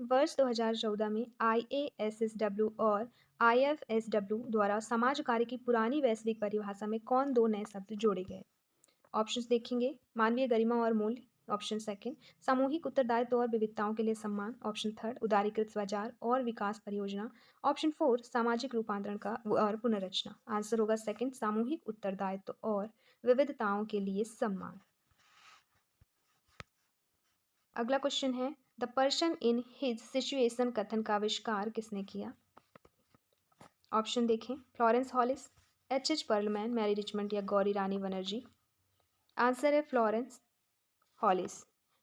वर्ष 2014 में IASSW और IFSW द्वारा समाज कार्य की पुरानी वैश्विक परिभाषा में कौन दो नए शब्द जोड़े गए? ऑप्शंस देखेंगे। मानवीय गरिमा और मूल्य, ऑप्शन सेकंड। सामूहिक उत्तरदायित्व और विविधताओं के लिए सम्मान, ऑप्शन थर्ड। उदारीकृत बाजार और विकास परियोजना, ऑप्शन फोर। सामाजिक रूपांतरण का और पुनर्रचना। आंसर होगा सेकंड, सामूहिक उत्तरदायित्व और विविधताओं के लिए सम्मान। अगला क्वेश्चन है, the person in his situation कथन का आविष्कार किसने किया? ऑप्शन देखें। Florence Hollis, H Perlman, Mary Richmond या गौरी रानी बनर्जी। आंसर है फ्लोरेंस हॉलिस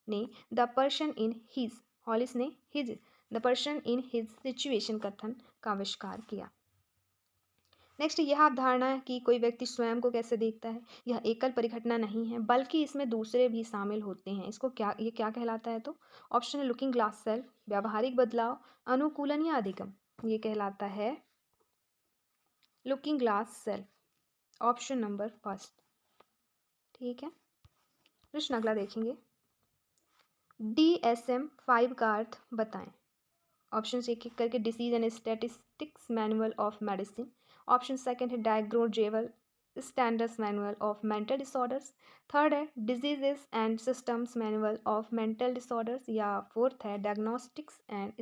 ने the person in his, Hollis ने his, the person in his situation कथन का आविष्कार किया। नेक्स्ट, यह अवधारणा है कि कोई व्यक्ति स्वयं को कैसे देखता है, यह एकल परिघटना नहीं है बल्कि इसमें दूसरे भी शामिल होते हैं। इसको ये क्या कहलाता है? तो ऑप्शन है लुकिंग ग्लास सेल्फ, व्यावहारिक बदलाव, अनुकूलन या अधिगम। ये कहलाता है looking glass self, option number first. ठीक है, प्रश्न अगला देखेंगे। DSM-5 का अर्थ बताएं। ऑप्शन एक एक करके। Disease and statistics manual of medicine, option second है diagnosable standards manual of mental disorders, third है diseases and systems manual of mental disorders, या फोर्थ है diagnostics and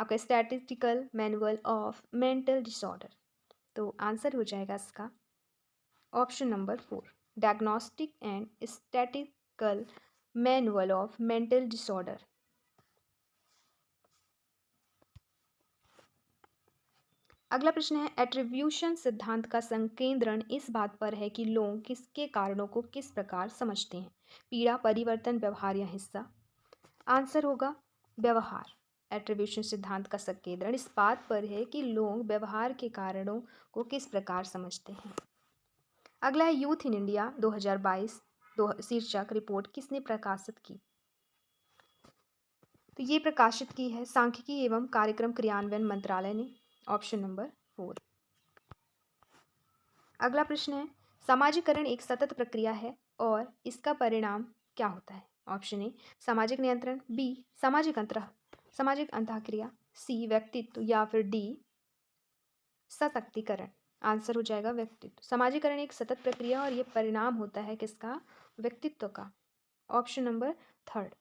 statistical manual of mental disorder. तो answer हो जाएगा इसका option number four, diagnostic and statistical manual of mental disorder. अगला प्रश्न है, एट्रीब्यूशन सिद्धांत का संकेंद्रण इस बात पर है कि लोग किसके कारणों को किस प्रकार समझते हैं? पीड़ा, परिवर्तन, व्यवहार या हिस्सा। आंसर होगा व्यवहार। एट्रीब्यूशन सिद्धांत का संकेंद्रण इस बात पर है कि लोग व्यवहार के कारणों को किस प्रकार समझते हैं। अगला है, यूथ इन इंडिया 2022 शीर्षक रिपोर्ट किसने प्रकाशित की? तो ये प्रकाशित की है सांख्यिकी एवं कार्यक्रम क्रियान्वयन मंत्रालय ने, ऑप्शन नंबर फोर। अगला प्रश्न है, सामाजिकरण एक सतत प्रक्रिया है और इसका परिणाम क्या होता है? ऑप्शन ए सामाजिक नियंत्रण, बी सामाजिक अंतःक्रिया, सी व्यक्तित्व, या फिर डी सशक्तिकरण। आंसर हो जाएगा व्यक्तित्व। सामाजिकरण एक सतत प्रक्रिया और ये परिणाम होता है किसका? व्यक्तित्व का, ऑप्शन नंबर थर्ड।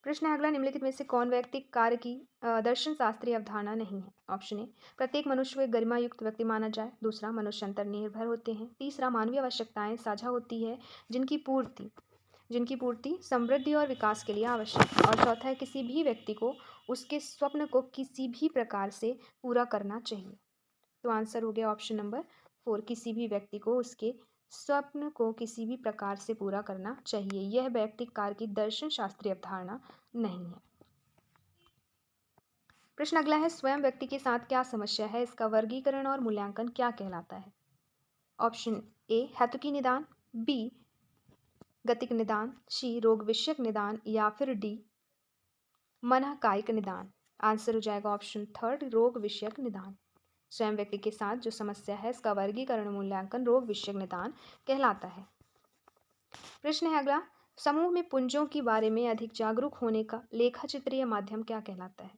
प्रश्न है अगला, निम्नलिखित में से कौन वैयक्तिक कार्य की दर्शन शास्त्रीय अवधारणा नहीं है? ऑप्शन ए प्रत्येक मनुष्य को एक गरिमायुक्त व्यक्ति माना जाए, दूसरा मनुष्य अंतर निर्भर होते हैं, तीसरा मानवीय आवश्यकताएं साझा होती है जिनकी पूर्ति समृद्धि और विकास के लिए आवश्यक है, और चौथा है किसी भी व्यक्ति को उसके स्वप्न को किसी भी प्रकार से पूरा करना चाहिए। तो आंसर हो गया ऑप्शन नंबर फोर, किसी भी व्यक्ति को उसके स्वप्न को किसी भी प्रकार से पूरा करना चाहिए। यह व्यक्तिक कार्य की दर्शन शास्त्रीय अवधारणा नहीं है। प्रश्न अगला है, स्वयं व्यक्ति के साथ क्या समस्या है, इसका वर्गीकरण और मूल्यांकन क्या कहलाता है? ऑप्शन ए हेतुकी निदान, बी गतिक निदान, सी रोग विषयक निदान, या फिर डी मन कायिक निदान। आंसर हो जाएगा ऑप्शन थर्ड, रोग विषयक निदान। स्वयं व्यक्ति के साथ जो समस्या है इसका वर्गीकरण मूल्यांकन रोग विषयक निदान कहलाता है। प्रश्न है अगला, समूह में पुंजों के बारे में अधिक जागरूक होने का लेखा चित्रीय माध्यम क्या कहलाता है?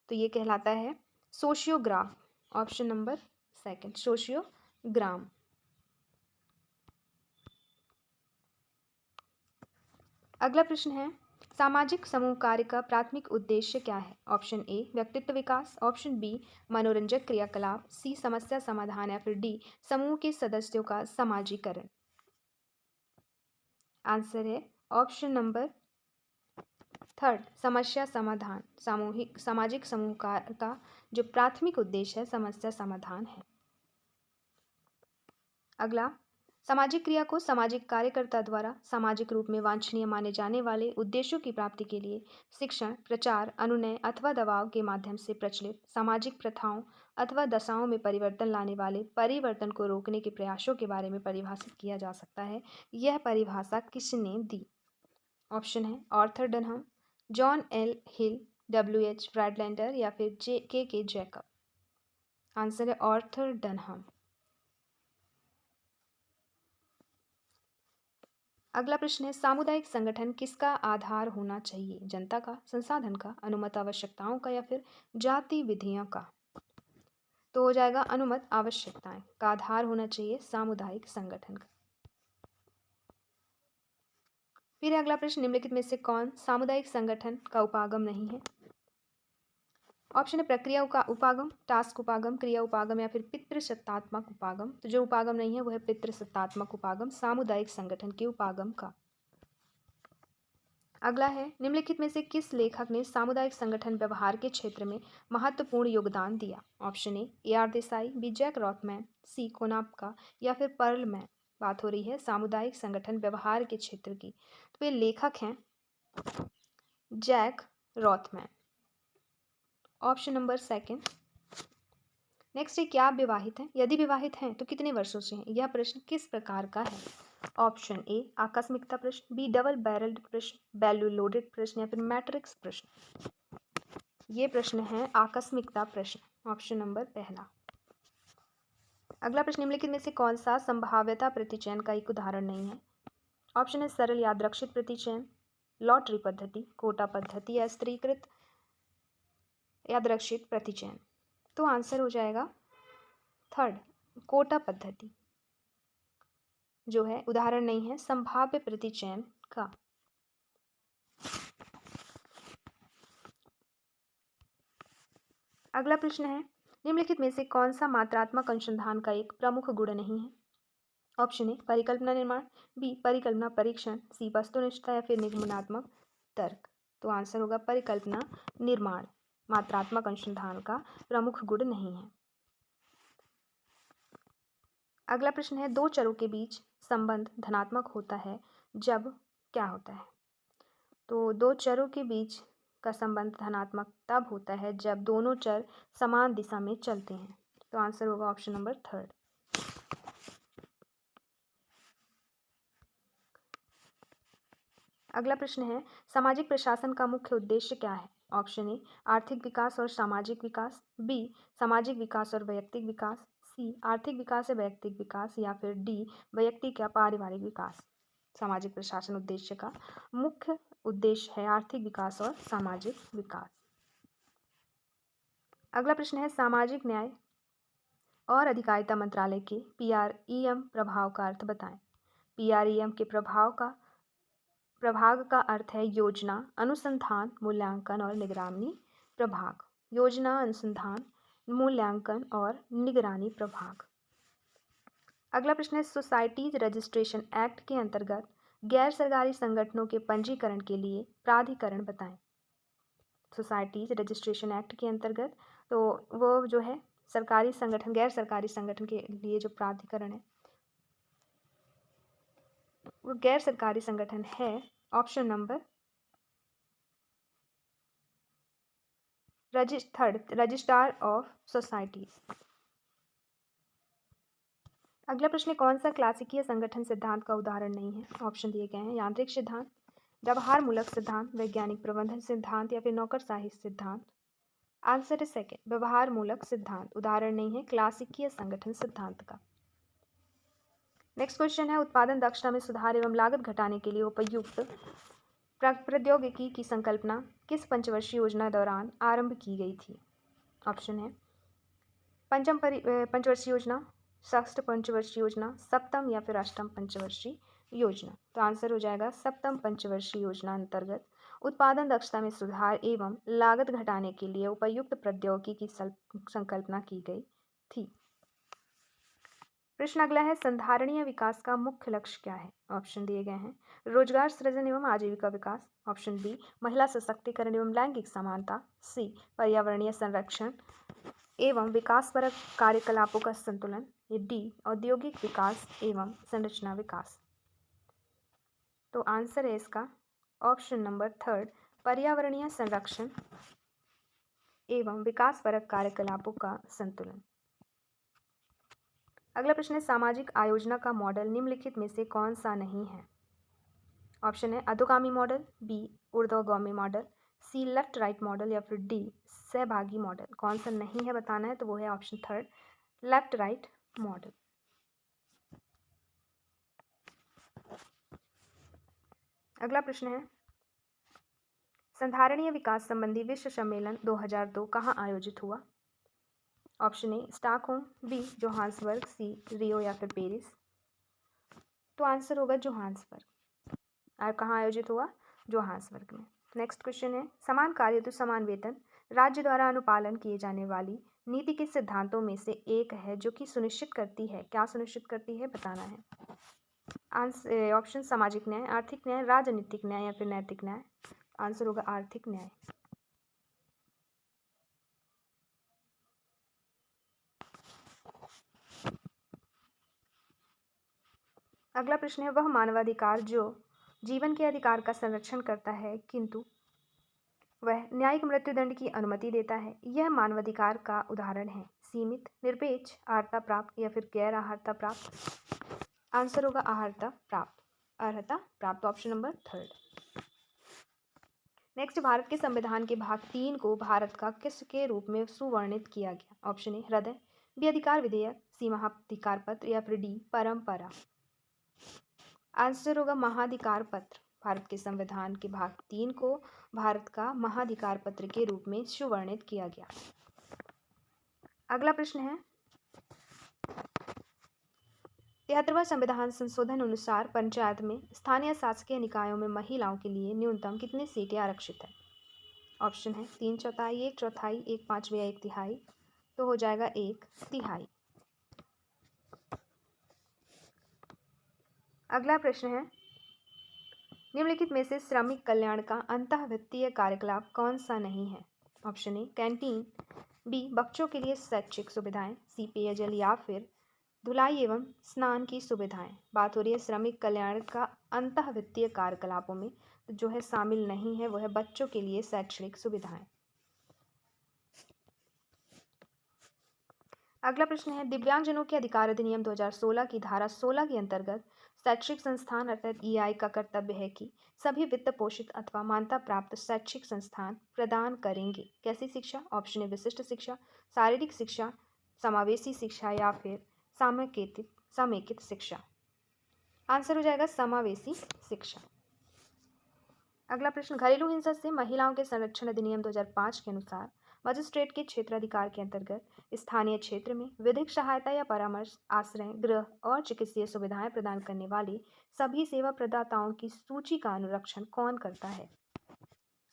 तो ये कहलाता है सोशियोग्राफ, ऑप्शन नंबर सेकंड, सोशियोग्राम। अगला प्रश्न है, सामाजिक समूह कार्य का प्राथमिक उद्देश्य क्या है? ऑप्शन ए व्यक्तित्व विकास, ऑप्शन बी मनोरंजक क्रियाकलाप, सी समस्या समाधान, या फिर डी समूह के सदस्यों का समाजीकरण। आंसर है ऑप्शन नंबर थर्ड, समस्या समाधान। सामाजिक समूह का जो प्राथमिक उद्देश्य है समस्या समाधान है। अगला, सामाजिक क्रिया को सामाजिक कार्यकर्ता द्वारा सामाजिक रूप में वांछनीय माने जाने वाले उद्देश्यों की प्राप्ति के लिए शिक्षण, प्रचार, अनुनय अथवा दबाव के माध्यम से प्रचलित सामाजिक प्रथाओं अथवा दशाओं में परिवर्तन लाने वाले परिवर्तन को रोकने के प्रयासों के बारे में परिभाषित किया जा सकता है। यह परिभाषा किसने दी? ऑप्शन है आर्थर डनहम, जॉन एल हिल, WH फ्रैडलैंडर, या फिर के जैकब। आंसर है आर्थर डनहम। अगला प्रश्न है सामुदायिक संगठन किसका आधार होना चाहिए? जनता का, संसाधन का, अनुमत आवश्यकताओं का या फिर जाति विधियों का? तो हो जाएगा अनुमत आवश्यकताएं का आधार होना चाहिए सामुदायिक संगठन का। फिर अगला प्रश्न निम्नलिखित में से कौन सामुदायिक संगठन का उपागम नहीं है? ऑप्शन है प्रक्रिया उपागम, टास्क उपागम, क्रिया उपागम या फिर पितृसत्तात्मक उपागम। तो जो उपागम नहीं है वह है पितृसत्तात्मक उपागम सामुदायिक संगठन के उपागम का। अगला है निम्नलिखित में से किस लेखक ने सामुदायिक संगठन व्यवहार के क्षेत्र में महत्वपूर्ण योगदान दिया? Option A R Desai, B Jack Rothman, C Konopka या फिर पर्लमैन। बात हो रही है सामुदायिक संगठन व्यवहार के क्षेत्र की, तो ये लेखक हैं Jack Rothman. Option number second. Next है क्या आप विवाहित हैं? यदि विवाहित हैं तो कितने वर्षों से हैं? यह प्रश्न किस प्रकार का है? ऑप्शन ए आकस्मिकता प्रश्न, बी डबल बैरल्ड प्रश्न, वैल्यू लोडेड प्रश्न या फिर मैट्रिक्स प्रश्न। ये प्रश्न है आकस्मिकता प्रश्न। ऑप्शन नंबर पहला। अगला प्रश्न निम्नलिखित में से कौन सा संभाव्यता प्रतिचयन का एक उदाहरण नहीं है? ऑप्शन है सरल यादृच्छिक प्रतिचयन, लॉटरी पद्धति, कोटा पद्धति या स्त्रीकृत यादृच्छिक प्रतिचयन। तो आंसर हो जाएगा थर्ड, कोटा पद्धति जो है उदाहरण नहीं है संभाव्य प्रतिचयन का। अगला प्रश्न है निम्नलिखित में से कौन सा मात्रात्मक अनुसंधान का एक प्रमुख गुण नहीं है? ऑप्शन ए परिकल्पना निर्माण, बी परिकल्पना परीक्षण, सी वस्तुनिष्ठता या फिर निगमनात्मक तर्क। तो आंसर होगा परिकल्पना निर्माण मात्रात्मक अनुसंधान का प्रमुख गुण नहीं है। अगला प्रश्न है दो चरों के बीच संबंध धनात्मक होता है जब क्या होता है? तो दो चरों के बीच का संबंध धनात्मक तब होता है जब दोनों चर समान दिशा में चलते हैं। तो आंसर होगा ऑप्शन नंबर थर्ड। अगला प्रश्न है सामाजिक प्रशासन का मुख्य उद्देश्य क्या है? ऑप्शन ए आर्थिक विकास और सामाजिक विकास, बी सामाजिक विकास और वैयक्तिक विकास, सी आर्थिक विकास या वैयक्तिक विकास या फिर डी वैयक्तिक या पारिवारिक विकास। सामाजिक प्रशासन उद्देश्य का मुख्य उद्देश्य है आर्थिक विकास और सामाजिक विकास। अगला प्रश्न है सामाजिक न्याय और अधिकारिता मंत्रालय के PREM प्रभाव का अर्थ बताएं। PREM के प्रभाग का अर्थ है योजना, अनुसंधान, मूल्यांकन और निगरानी प्रभाग। योजना, अनुसंधान, मूल्यांकन और निगरानी प्रभाग। अगला प्रश्न है सोसाइटीज रजिस्ट्रेशन एक्ट के अंतर्गत गैर सरकारी संगठनों के पंजीकरण के लिए प्राधिकरण बताएं। सोसाइटीज रजिस्ट्रेशन एक्ट के अंतर्गत तो वो जो है सरकारी संगठन गैर सरकारी संगठन के लिए जो प्राधिकरण है वो गैर सरकारी संगठन है option number third registrar of societies. अगला प्रश्न कौन सा क्लासिकीय संगठन सिद्धांत का उदाहरण नहीं है? ऑप्शन दिए गए हैं यांत्रिक सिद्धांत, व्यवहारमूलक सिद्धांत, वैज्ञानिक प्रबंधन सिद्धांत या फिर नौकरशाही सिद्धांत। आंसर है सेकंड व्यवहारमूलक सिद्धांत उदाहरण नहीं है क्लासिकीय संगठन सिद्धांत का। नेक्स्ट क्वेश्चन है उत्पादन दक्षता में सुधार एवं लागत घटाने के लिए उपयुक्त प्रौद्योगिकी की संकल्पना किस पंचवर्षीय योजना दौरान आरंभ की गई थी? ऑप्शन है पंचवर्षीय योजना, षष्ठ पंचवर्षीय योजना, सप्तम या फिर अष्टम पंचवर्षीय योजना। तो आंसर हो जाएगा सप्तम पंचवर्षीय योजना अंतर्गत उत्पादन दक्षता में सुधार एवं लागत घटाने के लिए उपयुक्त प्रौद्योगिकी की संकल्पना की गई थी। प्रश्न अगला है संधारणीय विकास का मुख्य लक्ष्य क्या है? ऑप्शन दिए गए हैं रोजगार सृजन एवं आजीविका विकास, ऑप्शन बी महिला सशक्तिकरण एवं लैंगिक समानता, सी पर्यावरणीय संरक्षण एवं विकासपरक कार्यकलापों का संतुलन, या डी औद्योगिक विकास एवं संरचना विकास। तो आंसर है इसका ऑप्शन नंबर थर्ड पर्यावरणीय संरक्षण एवं विकासपरक कार्यकलापों का संतुलन। अगला प्रश्न है सामाजिक आयोजना का मॉडल निम्नलिखित में से कौन सा नहीं है? ऑप्शन है अधोगामी मॉडल, बी ऊर्ध्वगामी मॉडल, सी लेफ्ट राइट मॉडल या फिर डी सहभागी मॉडल। कौन सा नहीं है बताना है तो वो है option third left right model. अगला प्रश्न है, संधारणीय विकास संबंधी विश्व सम्मेलन 2002 कहाँ आयोजित हुआ? Option A Stockholm, B Johannesburg, C Rio या फिर पेरिस। तो आंसर होगा जोहान्सबर्ग। और कहाँ आयोजित हुआ? जोहान्सबर्ग में। नेक्स्ट क्वेश्चन है, समान कार्य तो समान वेतन राज्य द्वारा अनुपालन किए जाने वाली नीति के सिद्धांतों में से एक है जो कि सुनिश्चित करती है, क्या सुनिश्चित करती है बताना है। आंसर ऑप्शन सामाजिक न्याय, आर्थिक न्याय, राजनीतिक न्याय या फिर नैतिक न्याय। आंसर होगा आर्थिक न्याय। अगला प्रश्न है, वह मानवाधिकार जो जीवन के अधिकार का संरक्षण करता है किंतु वह न्यायिक मृत्युदंड की अनुमति देता है, यह मानवाधिकार का उदाहरण है। सीमित, निरपेक्ष, अर्हता प्राप्त या फिर गैर अर्हता प्राप्त। आंसर होगा अर्हता प्राप्त। अर्हता प्राप्त, ऑप्शन नंबर 3। नेक्स्ट, भारत के संविधान के भाग 3 को भारत का किसके रूप में सुवर्णित किया गया? ऑप्शन ए हृदय, बी अधिकार विधेयक, सी महाधिकार पत्र या फिर डी परंपरा। आंसर होगा महाधिकार पत्र। भारत के संविधान के भाग 3 को भारत का महाधिकार पत्र के रूप में सुवर्णित किया गया। अगला प्रश्न है, 73वां संविधान संशोधन अनुसार पंचायत में स्थानीय शासकीय निकायों में महिलाओं के लिए न्यूनतम कितनी सीटें आरक्षित है? ऑप्शन है 3/4, 1/4, 1/5 या 1/3। तो हो जाएगा 1/3। अगला प्रश्न है, निम्नलिखित में से श्रमिक कल्याण का अंतःवित्तीय कार्यकलाप कौन सा नहीं है? ऑप्शन ए कैंटीन, बी बच्चों के लिए शैक्षिक सुविधाएं, सी पेयजल या फिर धुलाई एवं स्नान की सुविधाएं। बात हो रही है श्रमिक कल्याण का अंतःवित्तीय कार्यकलापों में, तो जो है शामिल नहीं है वो है बच्चों के लिए शैक्षणिक सुविधाएं। अगला प्रश्न है, दिव्यांगजनों के अधिकार अधिनियम 2016 की धारा 16 के अंतर्गत शैक्षिक संस्थान अर्थात ईआई का कर्तव्य है कि सभी वित्त पोषित अथवा मान्यता प्राप्त शैक्षिक संस्थान प्रदान करेंगे कैसी शिक्षा? ऑप्शन ए विशिष्ट शिक्षा, शारीरिक शिक्षा, समावेशी शिक्षा या फिर समेकित शिक्षा। आंसर हो जाएगा समावेशी शिक्षा। अगला प्रश्न, घरेलू हिंसा से महिलाओं के संरक्षण अधिनियम 2005 के अनुसार मजिस्ट्रेट के क्षेत्राधिकार के अंतर्गत स्थानीय क्षेत्र में विधिक सहायता या परामर्श, आश्रय गृह और चिकित्सीय सुविधाएं प्रदान करने वाले सभी सेवा प्रदाताओं की सूची का अनुरक्षण कौन करता है?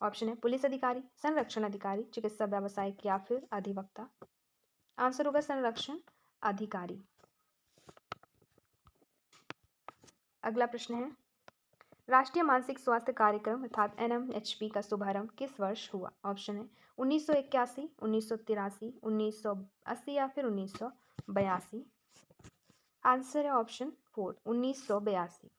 ऑप्शन है पुलिस अधिकारी, संरक्षण अधिकारी, चिकित्सा व्यावसायिक या फिर अधिवक्ता। आंसर होगा संरक्षण अधिकारी। अगला प्रश्न है, राष्ट्रीय मानसिक स्वास्थ्य कार्यक्रम अर्थात NMHP का शुभारंभ किस वर्ष हुआ? ऑप्शन है 1981, 1983, 1980 या फिर 1982। आंसर है ऑप्शन 4 1982।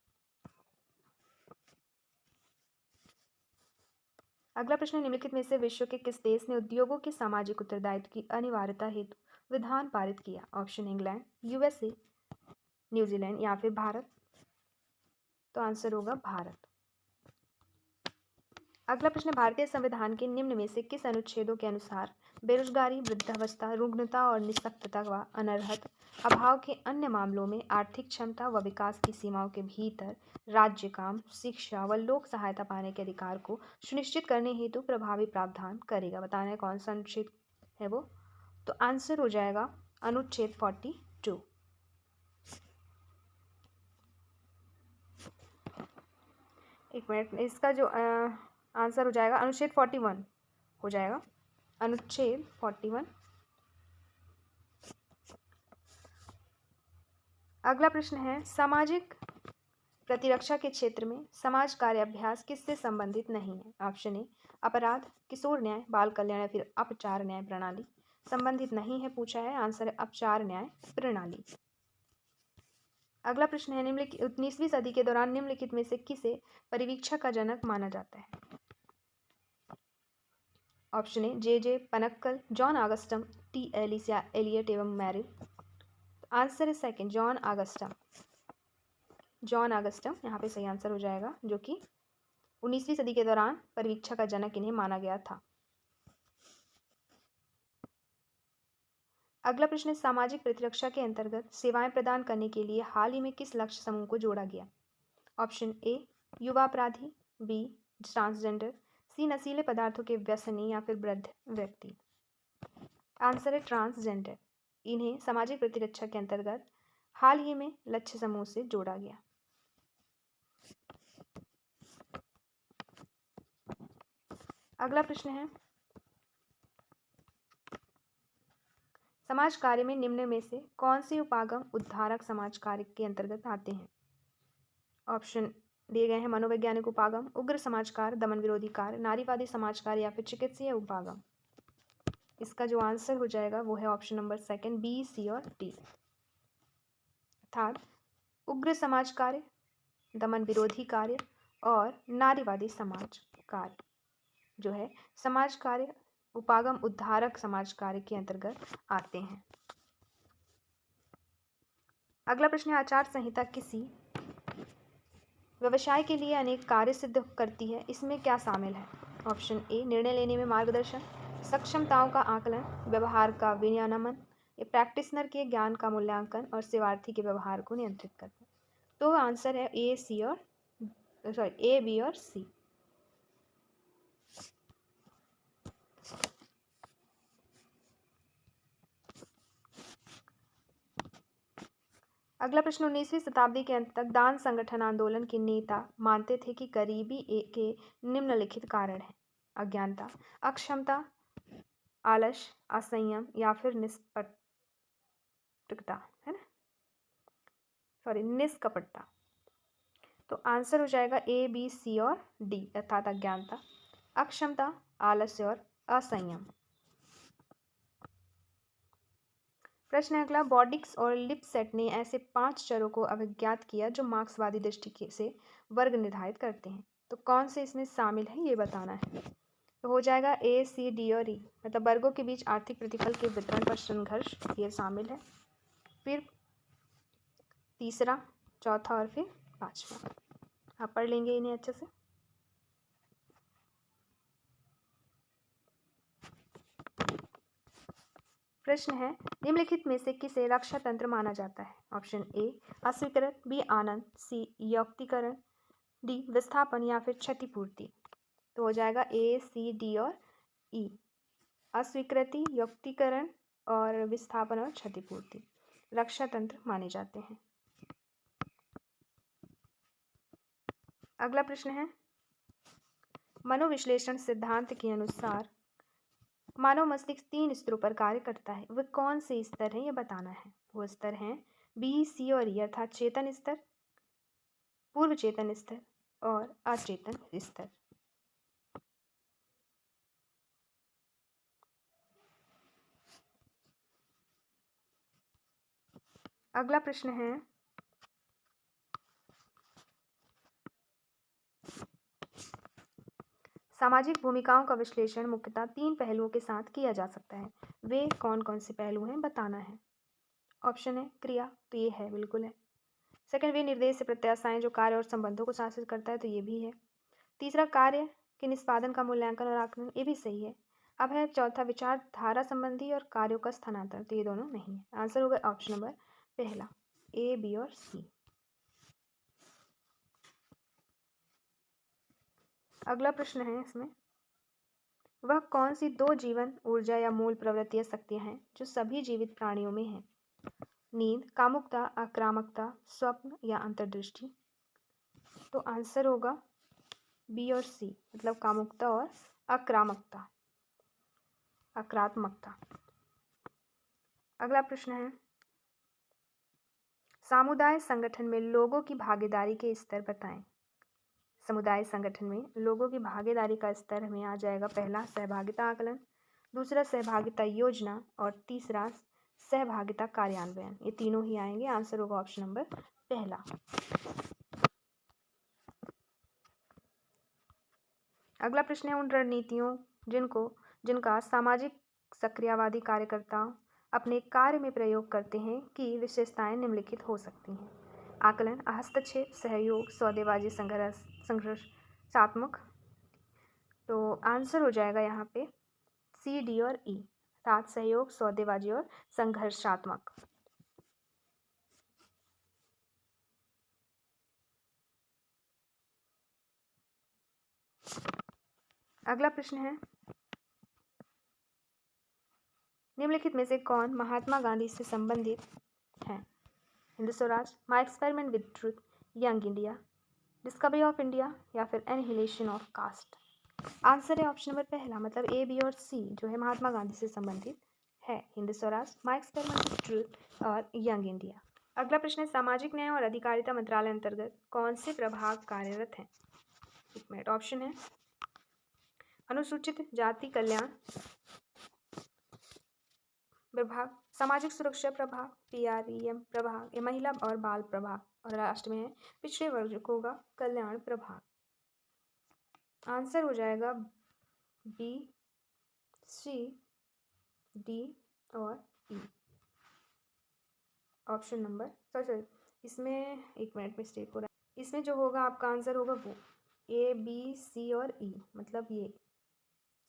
अगला प्रश्न, निम्नलिखित में से विश्व के किस देश ने उद्योगों के सामाजिक उत्तरदायित्व की अनिवार्यता हेतु विधान पारित किया? ऑप्शन इंग्लैंड, USA, न्यूजीलैंड या फिर भारत। तो आंसर होगा भारत। अगला प्रश्न, भारतीय संविधान के निम्न में से किस अनुच्छेदों के अनुसार बेरोजगारी, वृद्धावस्था, रुग्णता और निःशक्तता व अनर्हत अभाव के अन्य मामलों में आर्थिक क्षमता व विकास की सीमाओं के भीतर राज्य काम, शिक्षा व लोक सहायता पाने के अधिकार को सुनिश्चित करने हेतु प्रभावी प्रावधान करेगा? बताना है कौन सा अनुच्छेद है वो। तो आंसर हो जाएगा अनुच्छेद 42। एक मिनट, इसका जो आंसर हो जाएगा अनुच्छेद 41 हो जाएगा, अनुच्छेद 41। अगला प्रश्न है, सामाजिक प्रतिरक्षा के क्षेत्र में समाज कार्य अभ्यास किससे संबंधित नहीं है? ऑप्शन ए अपराध, किशोर न्याय, बाल कल्याण या फिर अपचार न्याय प्रणाली। संबंधित नहीं है पूछा है, आंसर है अपचार न्याय प्रणाली। अगला प्रश्न है, निम्नलिखित 19वीं सदी के दौरान निम्नलिखित में से किसे परिवीक्षा का जनक माना जाता है? Option A J Panakkal, John Augustine, T Eliot एवं मैरिल। आंसर है second John Augustine. John Augustine यहाँ पे सही आंसर हो जाएगा, जो कि 19वीं सदी के दौरान परिवीक्षा का जनक इन्हें माना गया था। अगला प्रश्न है, सामाजिक प्रतिरक्षा के अंतर्गत सेवाएं प्रदान करने के लिए हाल ही में किस लक्ष्य समूह को जोड़ा गया? ऑप्शन ए युवा अपराधी, बी ट्रांसजेंडर, सी नशीले पदार्थों के व्यसनी या फिर वृद्ध व्यक्ति। आंसर है ट्रांसजेंडर। इन्हें सामाजिक प्रतिरक्षा के अंतर्गत हाल ही में लक्ष्य समूह से जोड़ा गया। अगला प्रश्न है, समाज कार्य में निम्न में से कौन से उपागम उद्धारक समाज कार्य के अंतर्गत आते हैं? ऑप्शन दिए गए हैं मनोवैज्ञानिक उपागम, उग्र समाज कार्य, दमन विरोधी कार्य, नारीवादी समाज कार्य या फिर चिकित्सीय उपागम। इसका जो आंसर हो जाएगा वो है option number second, B, C और डी। अर्थात उग्र समाज कार्य, दमन विरोधी कार्य और नारीवादी समाज कार्य जो है समाज कार्य उपागम उद्धारक समाज कार्य के अंतर्गत आते हैं। अगला प्रश्न है, आचार संहिता किसी व्यवसाय के लिए अनेक कार्य सिद्ध करती है, इसमें क्या शामिल है? ऑप्शन ए निर्णय लेने में मार्गदर्शन, सक्षमताओं का आकलन, व्यवहार का विनियमन, प्रैक्टिशनर के ज्ञान का मूल्यांकन और सेवार्थी के व्यवहार को नियंत्रित करना। तो आंसर है ए, सी और ए, बी और सी। अगला प्रश्न, 19वीं शताब्दी के अंत तक दान संगठन आंदोलन के नेता मानते थे कि गरीबी के निम्नलिखित कारण हैं: अज्ञानता, अक्षमता, आलस, असंयम या फिर निष्कपटता, है ना, निष्कपटता। तो आंसर हो जाएगा ए, बी, सी और डी, अर्थात अज्ञानता, अक्षमता, आलस्य और असंयम। प्रश्न अगला, बॉडिक्स और लिपसेट ने ऐसे 5 चरों को अभिज्ञात किया जो मार्क्सवादी दृष्टि से वर्ग निर्धारित करते हैं। तो कौन से इसमें शामिल है ये बताना है। तो हो जाएगा ए, सी, डी और ई, मतलब वर्गों के बीच आर्थिक प्रतिफल के वितरण पर संघर्ष, ये शामिल है। फिर तीसरा, चौथा और फिर पांचवा। आप पढ़ लेंगे इन्हें अच्छे से। प्रश्न है, निम्नलिखित में से किसे रक्षा तंत्र माना जाता है? ऑप्शन ए अस्वीकरण, बी आनंद, सी यौक्तिकरण, डी विस्थापन या फिर क्षतिपूर्ति। तो हो जाएगा ए, सी, डी और ई, अस्वीकृति, यौक्तिकरण और विस्थापन और क्षतिपूर्ति रक्षा तंत्र माने जाते हैं। अगला प्रश्न है, मनोविश्लेषण सिद्धांत के अनुसार मानव मस्तिष्क 3 स्तरों पर कार्य करता है, वे कौन से स्तर हैं ये बताना है। वो स्तर हैं बी, सी और ई, अर्थात चेतन स्तर, पूर्व चेतन स्तर और अचेतन स्तर। अगला प्रश्न है, सामाजिक भूमिकाओं का विश्लेषण मुख्यतः 3 पहलुओं के साथ किया जा सकता है, वे कौन कौन से पहलू हैं बताना है। ऑप्शन है क्रिया, तो ये है, बिल्कुल है। सेकंड, वे निर्देश से प्रत्याशाएं जो कार्य और संबंधों को शासित करता है, तो ये भी है। तीसरा, कार्य के निष्पादन का मूल्यांकन और आकलन, ये भी सही है। अब है चौथा, विचारधारा संबंधी और कार्यों का स्थानांतरण, तो ये दोनों नहीं है। आंसर होगा ऑप्शन नंबर पहला, ए, बी और सी। अगला प्रश्न है इसमें, वह कौन सी 2 जीवन ऊर्जा या मूल प्रवृत्तियां शक्तियां हैं जो सभी जीवित प्राणियों में हैं? नींद, कामुकता, आक्रामकता, स्वप्न या अंतर्दृष्टि। तो आंसर होगा बी और सी, मतलब कामुकता और आक्रामकता, आक्रात्मकता। अगला प्रश्न है, समुदाय संगठन में लोगों की भागीदारी के स्तर बताएं। समुदाय संगठन में लोगों की भागीदारी का स्तर हमें आ जाएगा, पहला सहभागिता आकलन, दूसरा सहभागिता योजना और तीसरा सहभागिता कार्यान्वयन, ये तीनों ही आएंगे। आंसर होगा ऑप्शन नंबर पहला। अगला प्रश्न है, उन रणनीतियों जिनका सामाजिक सक्रियवादी कार्यकर्ता अपने कार्य में प्रयोग करते हैं की विशेषताएं निम्नलिखित हो सकती हैं। आकलन, हस्तक्षेप, सहयोग, सौदेबाजी, संघर्षात्मक। तो आंसर हो जाएगा यहाँ पे सी, डी और ई, अर्थात सहयोग, सौदेबाजी और संघर्षात्मक। अगला प्रश्न है, निम्नलिखित में से कौन महात्मा गांधी से संबंधित है? Hind Swaraj, my experiment with truth, young India, discovery of India या फिर एनहिलेशन ऑफ कास्ट। आंसर है ऑप्शन नंबर पहला, मतलब ए, बी और सी जो है महात्मा गांधी से संबंधित है। Hind Swaraj, my experiment with truth और यंग इंडिया। अगला प्रश्न है, सामाजिक न्याय और अधिकारिता मंत्रालय अंतर्गत कौन से प्रभाग कार्यरत हैं? एक मिनट, ऑप्शन है अनुसूचित जाति कल्याण विभाग, सामाजिक सुरक्षा प्रभाग, PREM प्रभाग, या महिला और बाल प्रभाग, और लास्ट में है पिछड़े वर्गों का कल्याण प्रभाग। आंसर हो जाएगा B, C, D और E। ऑप्शन नंबर सॉरी, इसमें एक मिनट मिस्टेक हो रहा है, इसमें जो होगा आपका आंसर होगा वो A, B, C और E, मतलब ये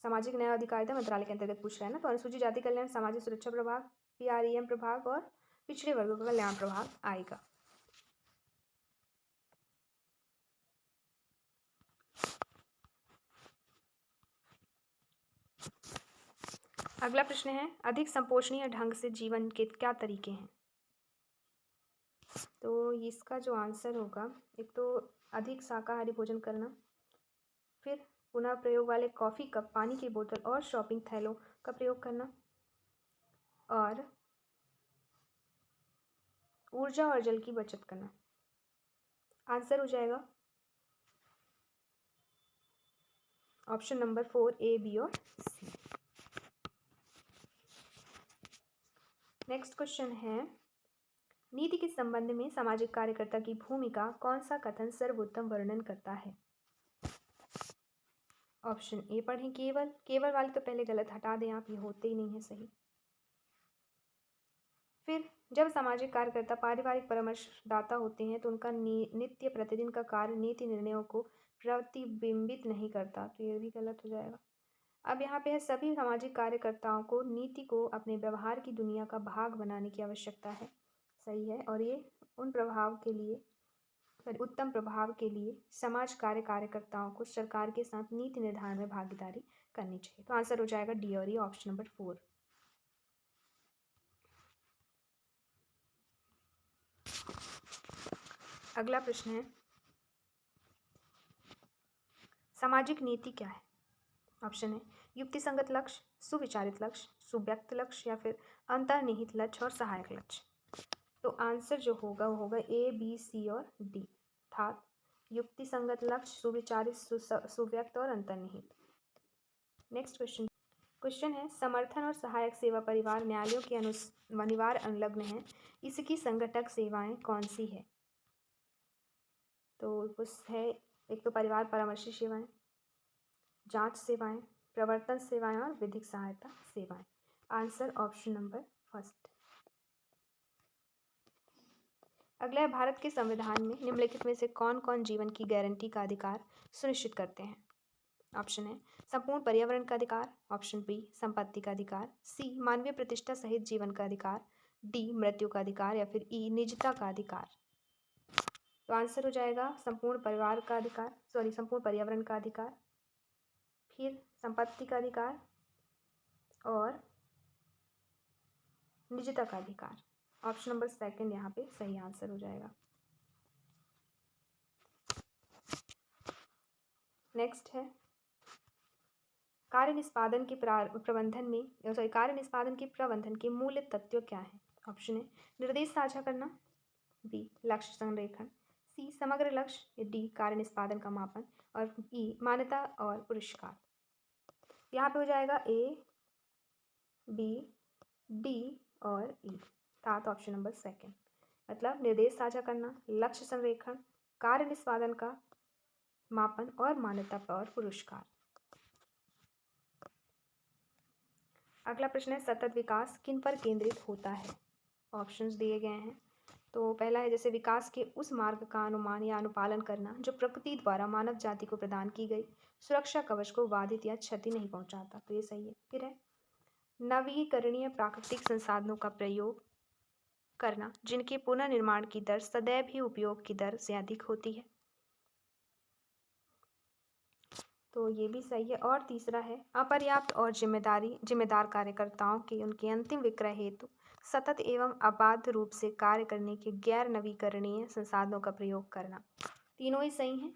सामाजिक न्याय और अधिकारिता मंत्रालय के अंतर्गत पूछ रहा है ना, तो अनुसूचित जाति कल्याण, सामाजिक सुरक्षा प्रभाग, PREM प्रभाग और पिछड़े वर्गों का कल्याण प्रभाग आएगा। अगला प्रश्न है, अधिक संपोषणीय ढंग से जीवन के क्या तरीके हैं? तो इसका जो आंसर होगा, एक तो अधिक शाकाहारी भोजन करना, फिर पुनः प्रयोग वाले कॉफ़ी कप, पानी की बोतल और शॉपिंग थैलों का प्रयोग करना, और ऊर्जा और जल की बचत करना। आंसर हो जाएगा ऑप्शन नंबर 4, A, B और C। नेक्स्ट क्वेश्चन है, नीति के संबंध में सामाजिक कार्यकर्ता की भूमिका कौन सा कथन सर्वोत्तम वर्णन करता है? ऑप्शन ए पढ़ें, केवल, केवल वाले तो पहले गलत हटा दें आप, ये होते ही नहीं है सही। फिर जब सामाजिक कार्यकर्ता पारिवारिक परामर्शदाता होते हैं तो उनका नित्य प्रतिदिन का कार्य नीति निर्णयों को प्रतिबिंबित नहीं करता, तो ये भी गलत हो जाएगा। अब यहाँ पे है, सभी सामाजिक कार्यकर्ताओं को नीति को अपने व्यवहार की दुनिया का भाग बनाने की आवश्यकता है, सही है, और ये उन प्रभाव के लिए, उत्तम प्रभाव के लिए समाज कार्य कार्यकर्ताओं को सरकार के साथ नीति निर्धारण में भागीदारी करनी चाहिए। तो आंसर हो जाएगा डी और ई, ऑप्शन नंबर 4। अगला प्रश्न है, सामाजिक नीति क्या है? ऑप्शन है युक्तिसंगत लक्ष्य, सुविचारित लक्ष्य, सुव्यक्त लक्ष्य या फिर अंतर्निहित लक्ष्य और सहायक लक्ष्य। तो आंसर जो होगा वो होगा A, B, C और D, अर्थात युक्तिसंगत लक्ष्य, सुविचारित, सुव्यक्त और अंतर्निहित। नेक्स्ट क्वेश्चन है, समर्थन और सहायक सेवा परिवार न्यायालयों के अनिवार्य अनुलग्न है, इसकी संगठक सेवाएं कौन सी है? तो कुछ है, एक तो परिवार परामर्शी सेवाएं, जांच सेवाएं, प्रवर्तन सेवाएं और विधिक सहायता सेवाएं। Answer option number first. अगला है, भारत के संविधान में निम्नलिखित में से कौन कौन जीवन की गारंटी का अधिकार सुनिश्चित करते हैं? ऑप्शन है संपूर्ण पर्यावरण का अधिकार, ऑप्शन बी संपत्ति का अधिकार, सी मानवीय प्रतिष्ठा सहित जीवन का अधिकार, डी मृत्यु का अधिकार या फिर ई निजता का अधिकार। तो आंसर हो जाएगा संपूर्ण परिवार का अधिकार, संपूर्ण पर्यावरण का अधिकार, फिर संपत्ति का अधिकार और निजता का अधिकार। ऑप्शन नंबर सेकंड यहाँ पे सही आंसर हो जाएगा। नेक्स्ट है, कार्य निष्पादन के प्रबंधन के मूल तत्व क्या है? ऑप्शन है निर्देश साझा करना, बी लक्ष्य संरेखन, सी समग्र लक्ष्य, डी कार्य निष्पादन का मापन और ई मान्यता और पुरस्कार। यहाँ पे हो जाएगा A, B, D और ई, अर्थात ऑप्शन नंबर सेकंड, मतलब निर्देश साझा करना, लक्ष्य संरेखन, कार्य निष्पादन का मापन और मान्यता और पुरस्कार। अगला प्रश्न है, सतत विकास किन पर केंद्रित होता है? ऑप्शंस दिए गए हैं। तो पहला है, जैसे विकास के उस मार्ग का अनुमान या अनुपालन करना जो प्रकृति द्वारा मानव जाति को प्रदान की गई सुरक्षा कवच को बाधित या क्षति नहीं पहुंचाता, तो ये सही है। फिर है नवीकरणीय प्राकृतिक संसाधनों का प्रयोग करना जिनके पुनर्निर्माण की दर सदैव ही उपयोग की दर से अधिक होती है। तो ये भी सही है। और तीसरा है अपर्याप्त और जिम्मेदार कार्यकर्ताओं के उनके अंतिम विक्रय हेतु सतत एवं अबाध रूप से कार्य करने के गैर नवीकरणीय संसाधनों का प्रयोग करना। तीनों ही सही हैं।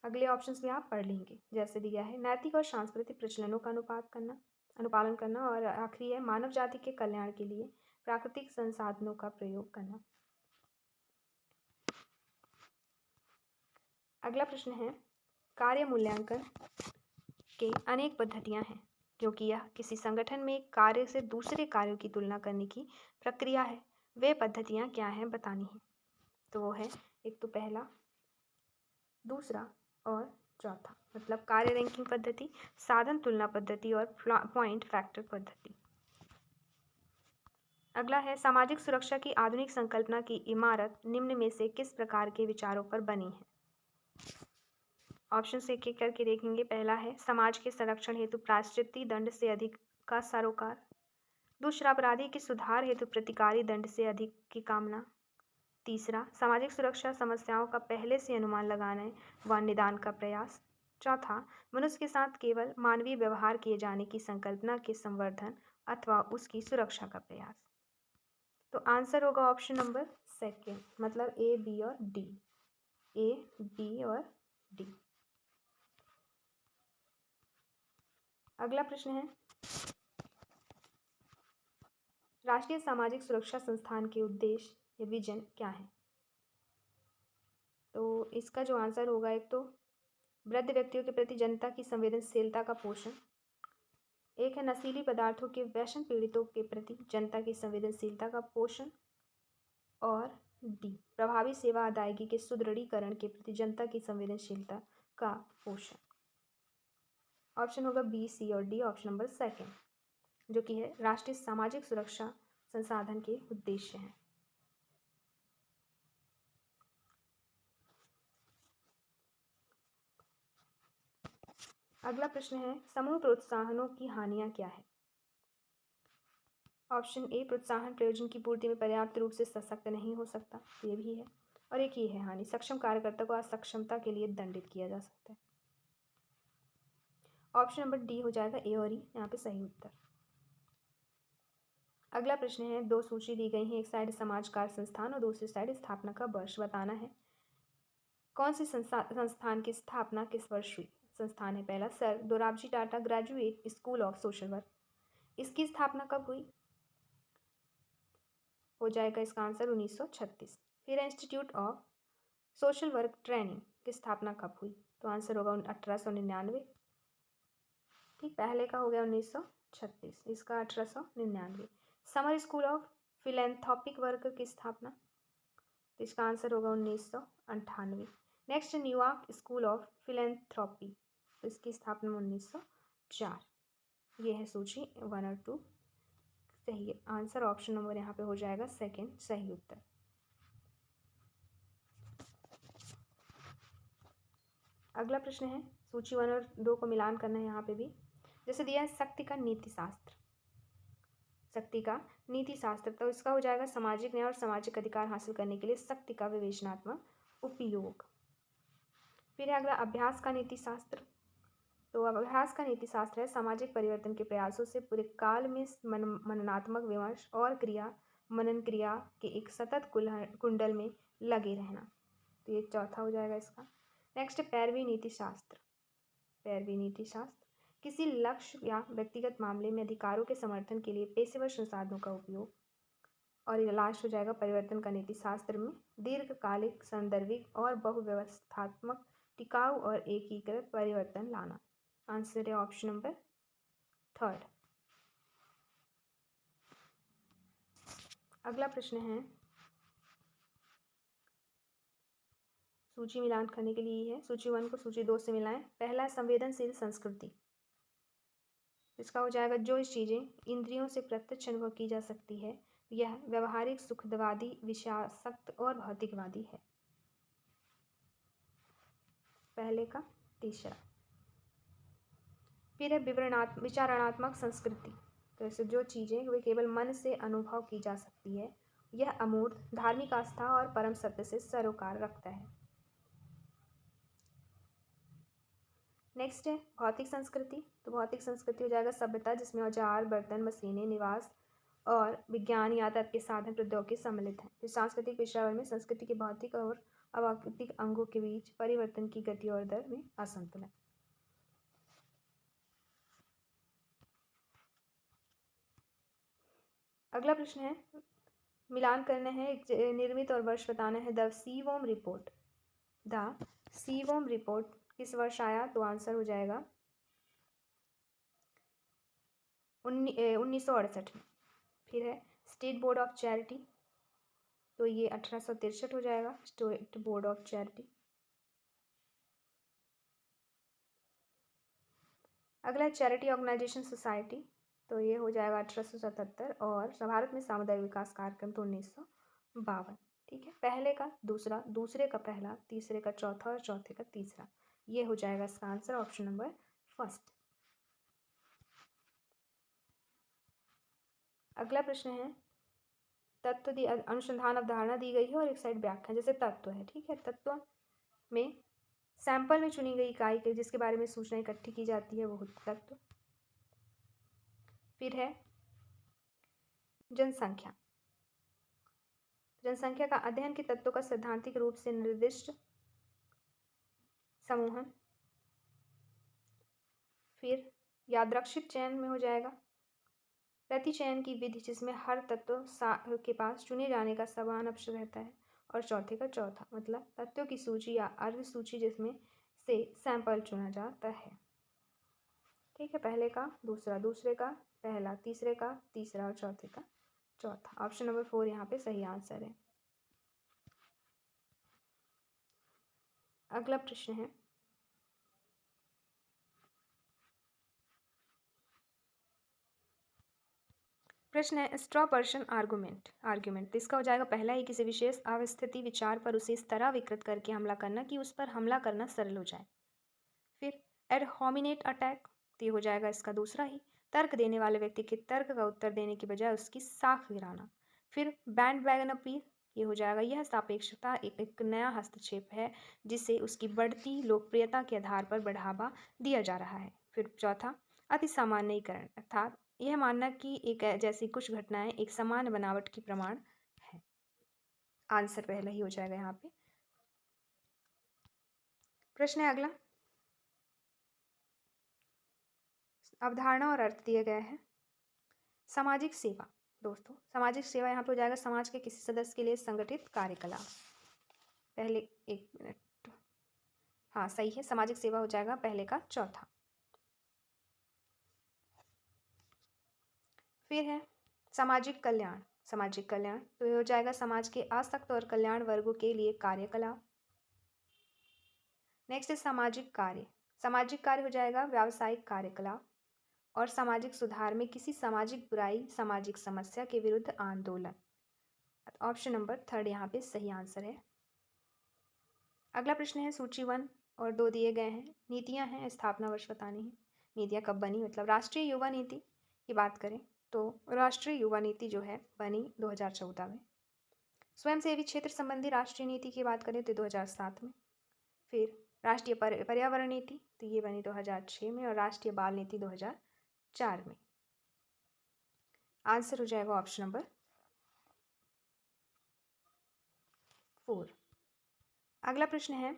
अगले ऑप्शंस भी आप पढ़ लेंगे। जैसे दिया है नैतिक और सांस्कृतिक प्रचलनों का अनुपालन करना, और आखिरी है मानव जाति के कल्याण के लिए प्राकृतिक संसाधनों का प्रयोग करना। अगला प्रश्न है कार्य मूल्यांकन के अनेक पद्धतियां हैं, क्योंकि यह किसी संगठन में एक कार्य से दूसरे कार्यों की तुलना करने की प्रक्रिया है। वे पद्धतियां क्या हैं बतानी है। तो वो है एक तो पहला, दूसरा और चौथा, मतलब कार्य रैंकिंग पद्धति, साधन तुलना पद्धति और पॉइंट फैक्टर पद्धति। अगला है सामाजिक सुरक्षा की आधुनिक संकल्पना की इमारत निम्न में से किस प्रकार के विचारों पर बनी है। ऑप्शन से एक एक करके देखेंगे। पहला है समाज के संरक्षण हेतु प्रायश्चित्ती दंड से अधिक का सरोकार। दूसरा अपराधी के सुधार हेतु प्रतिकारी दंड से अधिक की कामना। तीसरा सामाजिक सुरक्षा समस्याओं का पहले से अनुमान लगाने व निदान का प्रयास। चौथा मनुष्य के साथ केवल मानवीय व्यवहार किए जाने की संकल्पना के संवर्धन अथवा उसकी सुरक्षा का प्रयास। तो आंसर होगा ऑप्शन नंबर सेकेंड, मतलब ए, बी और डी। ए, बी और डी। अगला प्रश्न है राष्ट्रीय सामाजिक सुरक्षा संस्थान के उद्देश्य या विजन क्या है। तो इसका जो आंसर होगा, एक तो वृद्ध व्यक्तियों के प्रति जनता की संवेदनशीलता का पोषण, एक है नशीली पदार्थों के व्यसन पीड़ितों के प्रति जनता की संवेदनशीलता का पोषण, और डी प्रभावी सेवा अदायगी के सुदृढ़ीकरण के प्रति जनता की संवेदनशीलता का पोषण। ऑप्शन होगा बी, सी और डी, ऑप्शन नंबर सेकेंड, जो कि है राष्ट्रीय सामाजिक सुरक्षा संसाधन के उद्देश्य हैं। अगला प्रश्न है समूह प्रोत्साहनों की हानियां क्या है। ऑप्शन ए प्रोत्साहन प्रयोजन की पूर्ति में पर्याप्त रूप से सशक्त नहीं हो सकता, ये भी है। और एक ही है हानि सक्षम कार्यकर्ता को असक्षमता के लिए दंडित किया जा सकता है। ऑप्शन नंबर डी हो जाएगा ए और ई यहाँ पे सही उत्तर। अगला प्रश्न है दो सूची दी गई है, एक साइड समाज कार्य संस्थान और दूसरी साइड स्थापना का वर्ष बताना है। कौन सी संस्थान की स्थापना किस वर्ष हुई। संस्थान है पहला sir Dorabji Tata graduate school of social work, इसकी स्थापना कब हुई। हो जाएगा इसका आंसर 1936। फिर institute of social work training की स्थापना कब हुई। तो आंसर होगा 1899। ठीक, पहले का हो गया 1936, इसका 1899। Summer school of philanthropic work की स्थापना, तो इसका आंसर होगा 1998। Next New York school of philanthropy, तो इसकी स्थापना 1904। ये है सूची 1 और 2। सही आंसर ऑप्शन नंबर यहाँ पे हो जाएगा सेकेंड सही उत्तर। अगला प्रश्न है सूची 1 और 2 को मिलान करना है यहाँ पे भी। जैसे दिया है शक्ति का नीति शास्त्र, शक्ति का नीति शास्त्र, तो इसका हो जाएगा सामाजिक न्याय और सामाजिक अधिकार हासिल करने के लिए शक्ति का विवेचनात्मक उपयोग। फिर है अगला अभ्यास का नीति शास्त्र, तो अभ्यास का नीति शास्त्र है सामाजिक परिवर्तन के प्रयासों से पूरे काल में मननात्मक विमर्श और मनन क्रिया के एक सतत कुंडल में लगे रहना, तो ये चौथा हो जाएगा इसका। नेक्स्ट पैरवी नीति शास्त्र, पैरवी नीति शास्त्र किसी लक्ष्य या व्यक्तिगत मामले में अधिकारों के समर्थन के लिए पेशेवर संसाधनों का उपयोग। और ये लास्ट हो जाएगा परिवर्तन का नीति शास्त्र में दीर्घकालिक सांदर्भिक और बहुव्यवस्थात्मक टिकाऊ और एकीकृत परिवर्तन लाना। आंसर है ऑप्शन नंबर थर्ड। अगला प्रश्न है सूची मिलान करने के लिए है, सूची 1 को सूची 2 से मिलाएं। पहला संवेदनशील संस्कृति, इसका हो जाएगा जो चीज़ें इंद्रियों से प्रत्यक्ष अनुभव की जा सकती है यह व्यवहारिक सुखदवादी विषयासक्त और भौतिकवादी है। पहले का तीसरा। फिर है विचारणात्मक संस्कृति, तो ऐसे जो चीज़ें वे केवल मन से अनुभव की जा सकती है यह अमूर्त धार्मिक आस्था और परम सत्य से सरोकार रखता है। नेक्स्ट है भौतिक संस्कृति। तो भौतिक संस्कृति हो जाएगा सभ्यता जिसमें औजार, बर्तन, मशीनें, निवास और विज्ञान, यातायात के साधन, प्रौद्योगिकी सम्मिलित हैं। फिर सांस्कृतिक पेशावर में संस्कृति के भौतिक और अभौतिक अंगों के बीच परिवर्तन की गति और दर में असंतुलन। अगला प्रश्न है, मिलान करना है, एक निर्मित और वर्ष बताना है। द सीवोम रिपोर्ट, द सीवोम रिपोर्ट किस वर्ष आया? तो आंसर हो जाएगा 1968 में। फिर है स्टेट बोर्ड ऑफ चैरिटी, तो ये 1863 हो जाएगा, स्टेट बोर्ड ऑफ चैरिटी। अगला है चैरिटी ऑर्गेनाइजेशन सोसाइटी, तो ये हो जाएगा 1877। और भारत में सामुदायिक विकास कार्यक्रम तो 1952। ठीक है, पहले का दूसरा, दूसरे का पहला, तीसरे का चौथा और चौथे का तीसरा, ये हो जाएगा इसका आंसर ऑप्शन नंबर फर्स्ट। अगला प्रश्न है, तत्व दी अनुसंधान अवधारणा दी गई है और एक साइड व्याख्या, जैसे तत्व है। ठीक है, तत्व में सैंपल में चुनी गई इकाई के जिसके बारे में सूचना इकट्ठी की जाती है वो तत्व। फिर है जनसंख्या, जनसंख्या का अध्ययन के तत्वों का सैद्धांतिक रूप से निर्दिष्ट समूहन। फिर यादृच्छिक चयन में हो जाएगा प्रतिचयन की विधि जिसमें हर तत्व के पास चुने जाने का समान अवसर रहता है। और चौथे का चौथा मतलब तत्वों की सूची या अर्ध सूची जिसमें से सैंपल चुना जाता है। ठीक है, पहले का दूसरा, दूसरे का पहला, तीसरे का तीसरा और चौथे का चौथा। ऑप्शन नंबर 4 यहाँ पे सही आंसर है। अगला प्रश्न है, प्रश्न है स्ट्रॉ पर्सन आर्गुमेंट, आर्ग्यूमेंट। तो इसका हो जाएगा पहला ही, किसी विशेष अवस्थिति विचार पर उसे इस तरह विकृत करके हमला करना कि उस पर हमला करना सरल हो जाए। फिर एड होमिनेट अटैक, तो ये हो जाएगा इसका दूसरा ही, तर्क देने वाले व्यक्ति के तर्क का उत्तर देने की बजाय उसकी साख गिराना। फिर बैंड वैगन अपील, ये हो जाएगा यह सापेक्षता एक नया हस्तक्षेप है जिसे उसकी बढ़ती लोकप्रियता के आधार पर बढ़ावा दिया जा रहा है। फिर चौथा अति सामान्यीकरण, अर्थात यह मानना कि एक जैसी कुछ घटनाएं एक समान बनावट की प्रमाण है। आंसर पहला ही हो जाएगा यहाँ पे। प्रश्न है अगला, अवधारणा और अर्थ दिए गए हैं। सामाजिक सेवा, दोस्तों सामाजिक सेवा यहाँ पे हो जाएगा समाज के किसी सदस्य के लिए संगठित कार्यकलाप। पहले एक मिनट, हाँ सही है, सामाजिक सेवा हो जाएगा पहले का चौथा। फिर है सामाजिक कल्याण, सामाजिक कल्याण तो ये हो जाएगा समाज के आसक्त और कल्याण वर्गों के लिए कार्यकलाप। नेक्स्ट है सामाजिक कार्य, सामाजिक कार्य हो जाएगा व्यावसायिक कार्यकलाप। और सामाजिक सुधार में किसी सामाजिक बुराई, सामाजिक समस्या के विरुद्ध आंदोलन। ऑप्शन नंबर 3 यहाँ पे सही आंसर है। अगला प्रश्न है सूची 1 और 2 दिए गए हैं, नीतियां हैं, स्थापना वर्ष बतानी है। नीतियां कब बनी, मतलब राष्ट्रीय युवा नीति की बात करें तो राष्ट्रीय युवा नीति जो है बनी 2014 में। स्वयंसेवी क्षेत्र संबंधी राष्ट्रीय नीति की बात करें तो 2007 में। फिर राष्ट्रीय पर्यावरण नीति तो ये बनी 2006 में। और राष्ट्रीय बाल नीति 2004 में। आंसर हो जाएगा ऑप्शन नंबर 4। अगला प्रश्न है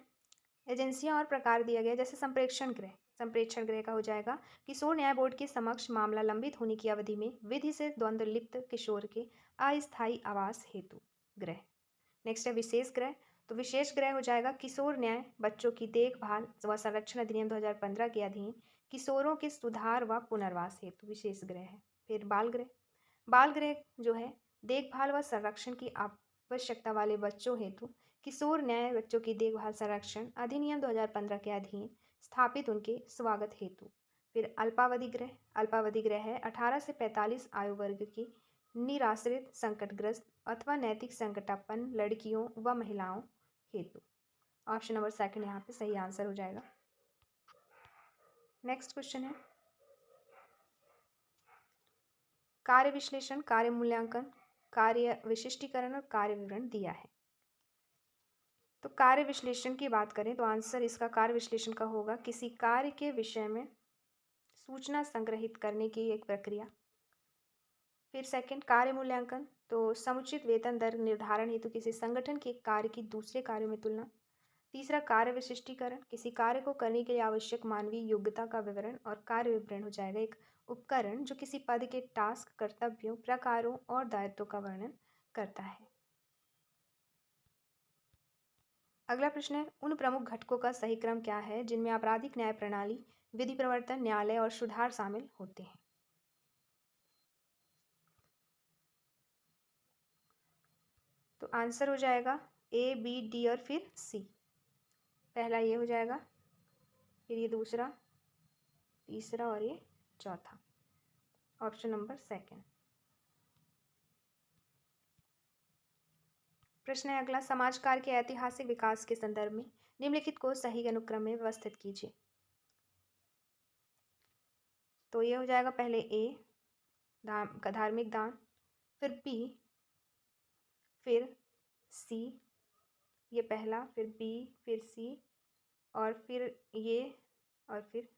एजेंसियां और प्रकार दिया गया, जैसे संप्रेक्षण गृह, संप्रेक्षण गृह का हो जाएगा किशोर न्याय बोर्ड के समक्ष मामला लंबित होने की अवधि में विधि से द्वंद्व लिप्त किशोर के अस्थायी आवास हेतु गृह। नेक्स्ट है विशेष गृह, तो विशेष गृह हो जाएगा किशोर न्याय बच्चों की देखभाल व संरक्षण अधिनियम 2015 के अधीन किशोरों के सुधार व पुनर्वास हेतु विशेष गृह है। फिर बाल गृह, बाल गृह जो है देखभाल व संरक्षण की आवश्यकता वाले बच्चों हेतु किशोर न्याय बच्चों की देखभाल संरक्षण अधिनियम 2015 के अधीन स्थापित उनके स्वागत हेतु। फिर अल्पावधि गृह, अल्पावधि गृह है 18 से 45 आयु वर्ग की निराश्रित, संकटग्रस्त अथवा नैतिक संकटापन्न लड़कियों व महिलाओं हेतु। ऑप्शन नंबर 2 यहाँ पे सही आंसर हो जाएगा। नेक्स्ट क्वेश्चन है कार्य विश्लेषण, कार्य मूल्यांकन, कार्य विशिष्टीकरण और कार्य विवरण दिया है। तो कार्य विश्लेषण की बात करें तो आंसर इसका कार्य विश्लेषण का होगा किसी कार्य के विषय में सूचना संग्रहित करने की एक प्रक्रिया। फिर सेकंड कार्य मूल्यांकन, तो समुचित वेतन दर निर्धारण हेतु किसी संगठन के कार्य की दूसरे कार्यों में तुलना। तीसरा कार्य विशिष्टीकरण, किसी कार्य को करने के लिए आवश्यक मानवीय योग्यता का विवरण। और कार्य विवरण हो जाएगा एक उपकरण जो किसी पद के टास्क, कर्तव्यों, प्रकारों और दायित्वों का वर्णन करता है। अगला प्रश्न है, उन प्रमुख घटकों का सही क्रम क्या है जिनमें आपराधिक न्याय प्रणाली, विधि प्रवर्तन, न्यायालय और सुधार शामिल होते हैं। तो आंसर हो जाएगा ए, बी, डी और फिर सी। पहला ये हो जाएगा, फिर ये दूसरा, तीसरा और ये चौथा। Option number second. प्रश्न है अगला, समाज कार्य के ऐतिहासिक विकास के संदर्भ में निम्नलिखित को सही अनुक्रम में व्यवस्थित कीजिए। तो ये हो जाएगा पहले ए, धार्मिक दान, फिर बी, फिर सी, ये पहला, फिर बी, फिर सी और फिर ये और फिर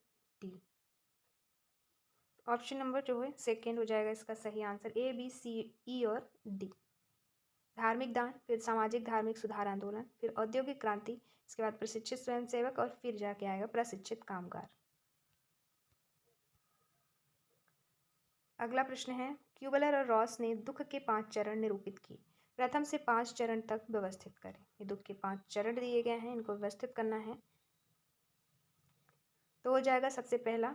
डी। ऑप्शन नंबर जो है सेकेंड हो जाएगा इसका सही आंसर, ए, बी, सी, ई और डी। धार्मिक दान, फिर सामाजिक धार्मिक सुधार आंदोलन, फिर औद्योगिक क्रांति, इसके बाद प्रशिक्षित स्वयंसेवक और फिर जाके आएगा प्रशिक्षित कामगार। अगला प्रश्न है, क्यूबलर और रॉस ने दुख के 5 चरण निरूपित किए, प्रथम से 5 चरण तक व्यवस्थित करें। ये दुख के 5 चरण दिए गए हैं, इनको व्यवस्थित करना है। तो हो जाएगा सबसे पहला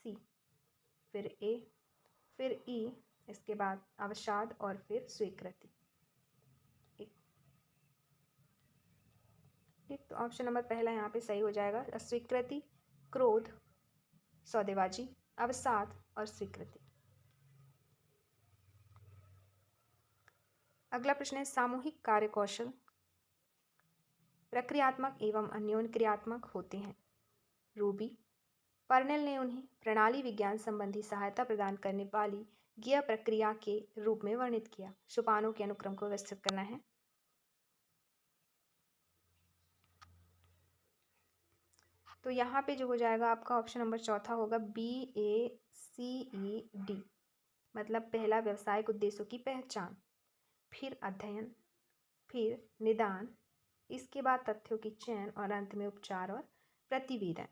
सी, फिर ए, फिर ई, इसके बाद अवसाद और फिर स्वीकृति। ठीक, तो ऑप्शन नंबर पहला यहाँ पे सही हो जाएगा, अस्वीकृति, क्रोध, सौदेबाजी, अवसाद और स्वीकृति। अगला प्रश्न है, सामूहिक कार्य कौशल प्रक्रियात्मक एवं अन्योन्य क्रियात्मक होते हैं। रूबी, पर्नेल ने उन्हें प्रणाली विज्ञान संबंधी सहायता प्रदान करने वाली गियर प्रक्रिया के रूप में वर्णित किया। सोपानों के अनुक्रम को व्यवस्थित करना है। तो यहाँ पे जो हो जाएगा आपका ऑप्शन नंबर चौथा होगा, बी, ए, सी, ई, डी। मतलब पहला व्यवसायिक उद्देश्यों की पहचान, फिर अध्ययन, फिर निदान, इसके बाद तथ्यों की चयन और अंत में उपचार और प्रतिवेदन।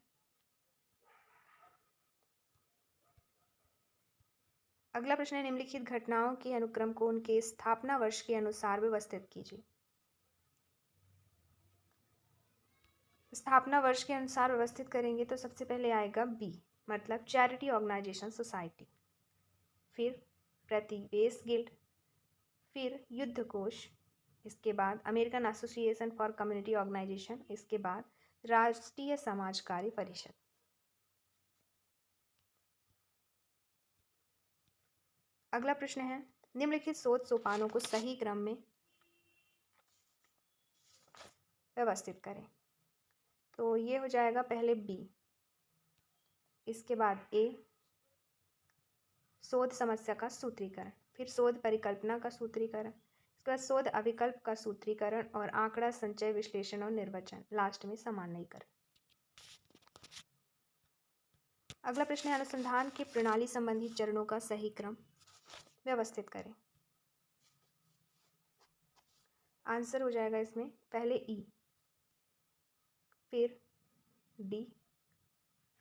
अगला प्रश्न है, निम्नलिखित घटनाओं के अनुक्रम को उनके स्थापना वर्ष के अनुसार व्यवस्थित कीजिए। स्थापना वर्ष के अनुसार व्यवस्थित करेंगे तो सबसे पहले आएगा बी, मतलब चैरिटी ऑर्गेनाइजेशन सोसाइटी, फिर प्रतिवेश गिल्ड, फिर युद्ध कोष, इसके बाद American association for community organisation, इसके बाद राष्ट्रीय समाज कार्य परिषद। अगला प्रश्न है, निम्नलिखित शोध सोपानों को सही क्रम में व्यवस्थित करें। तो ये हो जाएगा पहले बी, इसके बाद ए, शोध समस्या का सूत्रीकरण, फिर शोध परिकल्पना का सूत्रीकरण, इसके बाद शोध अविकल्प का सूत्रीकरण और आंकड़ा संचय विश्लेषण और निर्वचन, लास्ट में सामान्यीकरण। अगला प्रश्न है, अनुसंधान के प्रणाली संबंधी चरणों का सही क्रम व्यवस्थित करें। आंसर हो जाएगा इसमें पहले ई, फिर डी,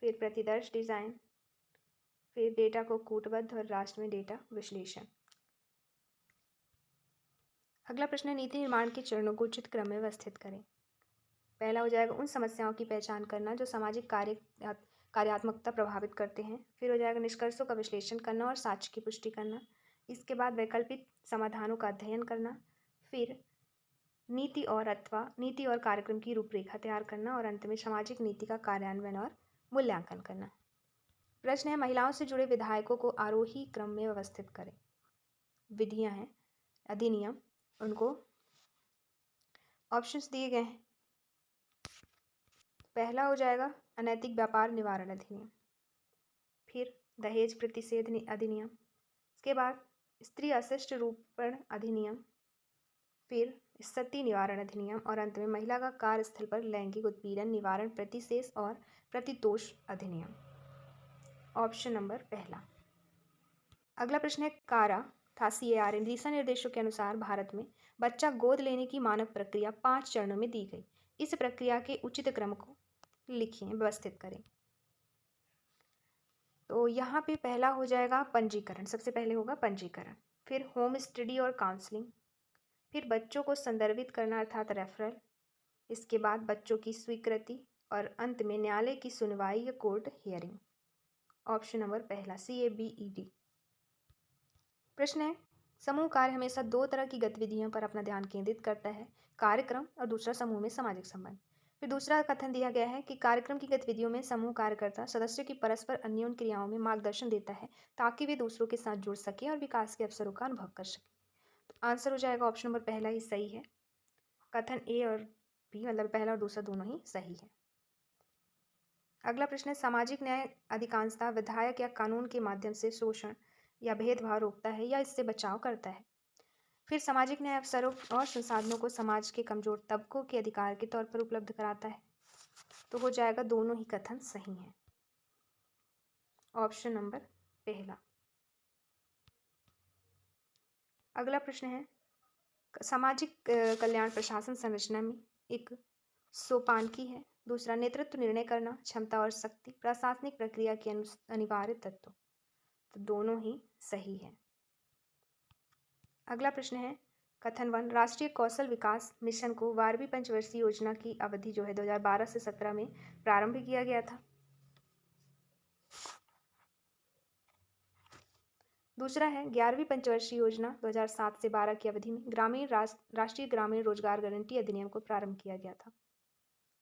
फिर प्रतिदर्श डिजाइन, फिर डेटा को कूटबद्ध और लास्ट में डेटा विश्लेषण। अगला प्रश्न है, नीति निर्माण के चरणों को उचित क्रम में व्यवस्थित करें। पहला हो जाएगा उन समस्याओं की पहचान करना जो सामाजिक कार्यात्मकता प्रभावित करते हैं, फिर हो जाएगा निष्कर्षों का विश्लेषण करना और साक्ष्य की पुष्टि करना, इसके बाद वैकल्पिक समाधानों का अध्ययन करना, फिर नीति और कार्यक्रम की रूपरेखा तैयार करना और अंत में सामाजिक नीति का कार्यान्वयन और मूल्यांकन करना। प्रश्न है, महिलाओं से जुड़े विधायकों को आरोही क्रम में व्यवस्थित करें। विधियां हैं, अधिनियम, उनको ऑप्शंस दिए गए हैं। पहला हो जाएगा अनैतिक व्यापार निवारण अधिनियम, फिर दहेज प्रतिषेध अधिनियम, इसके बाद स्त्री अशिष्ट रूपण अधिनियम, फिर सती निवारण अधिनियम और अंत में महिला का कार्यस्थल पर लैंगिक उत्पीड़न निवारण प्रतिशेष और प्रतितोष अधिनियम। ऑप्शन नंबर पहला। अगला प्रश्न है कारा था CAR दिशा निर्देशों के अनुसार भारत में बच्चा गोद लेने की मानक प्रक्रिया 5 चरणों में दी गई। इस प्रक्रिया के उचित क्रम को लिखिए, व्यवस्थित करें। तो यहाँ पे पहला हो जाएगा पंजीकरण, सबसे पहले होगा पंजीकरण, फिर होम स्टडी और काउंसलिंग, फिर बच्चों को संदर्भित करना अर्थात रेफरल, इसके बाद बच्चों की स्वीकृति और अंत में न्यायालय की सुनवाई या कोर्ट हियरिंग। ऑप्शन नंबर पहला CABED। प्रश्न है समूह कार्य हमेशा 2 तरह की गतिविधियों पर अपना ध्यान केंद्रित करता है, कार्यक्रम और दूसरा समूह में सामाजिक संबंध। फिर दूसरा कथन दिया गया है कि कार्यक्रम की गतिविधियों में समूह कार्यकर्ता सदस्यों की परस्पर अन्योन क्रियाओं में मार्गदर्शन देता है ताकि वे दूसरों के साथ जुड़ सके और विकास के अवसरों का अनुभव कर सके। तो आंसर हो जाएगा ऑप्शन नंबर पहला ही सही है। कथन ए और बी मतलब पहला और दूसरा दोनों ही सही है। अगला प्रश्न है सामाजिक न्याय अधिकांशतः विधायक या कानून के माध्यम से शोषण या भेदभाव रोकता है या इससे बचाव करता है। फिर सामाजिक न्याय अवसरों और संसाधनों को समाज के कमजोर तबकों के अधिकार के तौर पर उपलब्ध कराता है। तो हो जाएगा दोनों ही कथन सही हैं। ऑप्शन नंबर पहला। अगला प्रश्न है सामाजिक कल्याण प्रशासन संरचना में एक सोपानकी है, दूसरा नेतृत्व निर्णय करना क्षमता और शक्ति प्रशासनिक प्रक्रिया के अनिवार्य तत्व। तो दोनों ही सही है। अगला प्रश्न है कथन 1 राष्ट्रीय कौशल विकास मिशन को 12वीं पंचवर्षीय योजना की अवधि जो है 2012 से 17 में प्रारंभ किया गया था। दूसरा है 11वीं पंचवर्षीय योजना 2007 से 12 की अवधि में ग्रामीण राष्ट्रीय ग्रामीण रोजगार गारंटी अधिनियम को प्रारंभ किया गया था।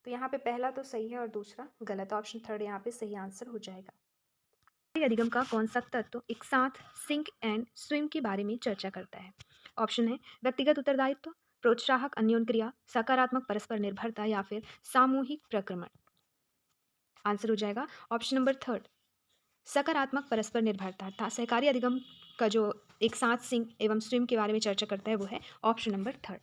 तो यहाँ पे पहला तो सही है और दूसरा गलत। ऑप्शन थर्ड यहाँ पे सही आंसर हो जाएगा। अधिगम का कौन सा तत्व एक साथ सिंक एंड स्विम के बारे में चर्चा करता है? ऑप्शन है व्यक्तिगत उत्तरदायित्व, प्रोत्साहक अन्योन क्रिया, सकारात्मक परस्पर निर्भरता या फिर सामूहिक प्रक्रमण। आंसर हो जाएगा ऑप्शन नंबर थर्ड, सकारात्मक परस्पर निर्भरता था। सहकारी अधिगम का जो एक साथ सिंक एवं स्विम के बारे में चर्चा करता है वो है ऑप्शन नंबर थर्ड।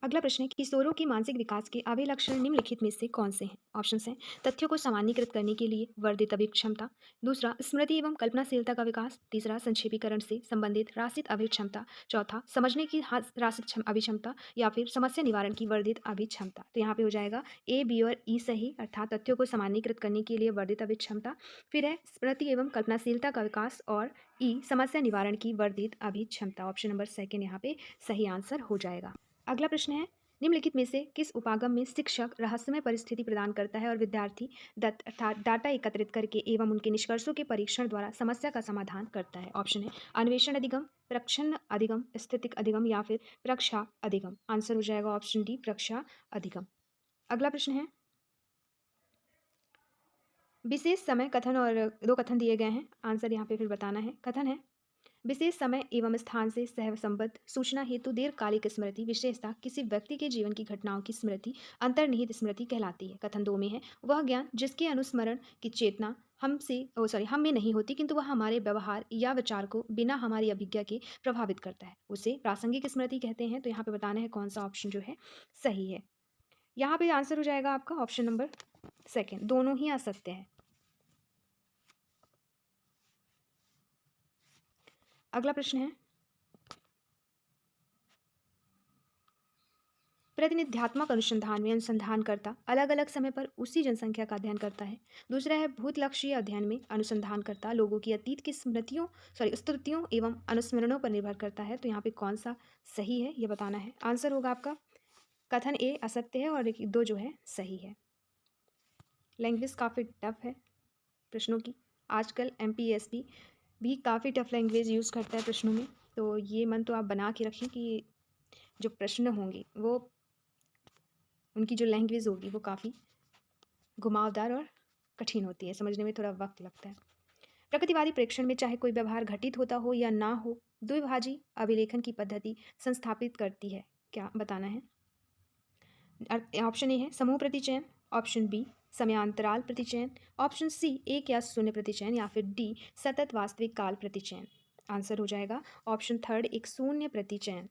अगला प्रश्न है किशोरों के मानसिक विकास के अभिलक्षण निम्नलिखित में से कौन से हैं? ऑप्शन हैं तथ्यों को सामान्यीकृत करने के लिए वर्धित अभिक्षमता, दूसरा स्मृति एवं कल्पनाशीलता का विकास, तीसरा संक्षेपीकरण से संबंधित राशित अभिक्षमता, चौथा समझने की राशित अभिक्षमता या फिर समस्या निवारण की वर्धित अभिक्षमता। तो यहाँ पे हो जाएगा A, B और E सही, अर्थात तथ्यों को सामान्यीकृत करने के लिए वर्धित अभिक्षमता, फिर है स्मृति एवं कल्पनाशीलता का विकास और E समस्या निवारण की वर्धित अभिक्षमता। ऑप्शन नंबर सेकेंड यहाँ पे सही आंसर हो जाएगा। अगला प्रश्न है निम्नलिखित में से किस उपागम में शिक्षक रहस्यमय परिस्थिति प्रदान करता है और विद्यार्थी दत्त अर्थात डाटा एकत्रित करके एवं उनके निष्कर्षों के परीक्षण द्वारा समस्या का समाधान करता है? ऑप्शन है अन्वेषण अधिगम, प्रक्षण अधिगम, स्थितिक अधिगम या फिर प्रक्षा अधिगम। आंसर हो जाएगा ऑप्शन डी प्रक्षा अधिगम। अगला प्रश्न है विशेष समय कथन और 2 कथन दिए गए हैं, आंसर यहाँ पे फिर बताना है। कथन है विशेष समय एवं स्थान से सहसंबद्ध सूचना हेतु दीर्घकालिक स्मृति विशेषता किसी व्यक्ति के जीवन की घटनाओं की स्मृति अंतर्निहित स्मृति कहलाती है। कथन 2 में है वह ज्ञान जिसके अनुस्मरण की चेतना हम में नहीं होती किंतु वह हमारे व्यवहार या विचार को बिना हमारी अभिज्ञा के प्रभावित करता है, उसे प्रासंगिक स्मृति कहते हैं। तो यहाँ पे बताना है कौन सा ऑप्शन जो है सही है। यहाँ पे आंसर हो जाएगा आपका ऑप्शन नंबर सेकेंड, दोनों ही असत्य है। अगला प्रश्न है प्रतिनिध्यात्मक अनुसंधान में अनुसंधानकर्ता अलग अलग समय पर उसी जनसंख्या का अध्ययन करता है। दूसरा है भूतलक्षीय अध्ययन में अनुसंधानकर्ता लोगों की अतीत की स्तुतियों एवं अनुस्मरणों पर निर्भर करता है। तो यहाँ पे कौन सा सही है ये बताना है। आंसर होगा आपका कथन ए असत्य है और 2 जो है सही है। लैंग्वेज काफ़ी टफ है प्रश्नों की, आजकल MPSB भी काफ़ी टफ लैंग्वेज यूज़ करता है प्रश्नों में। तो ये मन तो आप बना के रखें कि जो प्रश्न होंगे वो उनकी जो लैंग्वेज होगी वो काफ़ी घुमावदार और कठिन होती है, समझने में थोड़ा वक्त लगता है। प्रकृतिवादी प्रेक्षण में चाहे कोई व्यवहार घटित होता हो या ना हो, द्विभाजी अभिलेखन की पद्धति संस्थापित करती है, क्या बताना है। ऑप्शन ए है समूह प्रतिचयन, ऑप्शन बी समयांतराल प्रतिचयन, ऑप्शन सी 1 या 0 प्रतिचयन या फिर डी सतत वास्तविक काल प्रतिचयन। आंसर हो जाएगा ऑप्शन थर्ड, एक शून्य प्रतिचयन,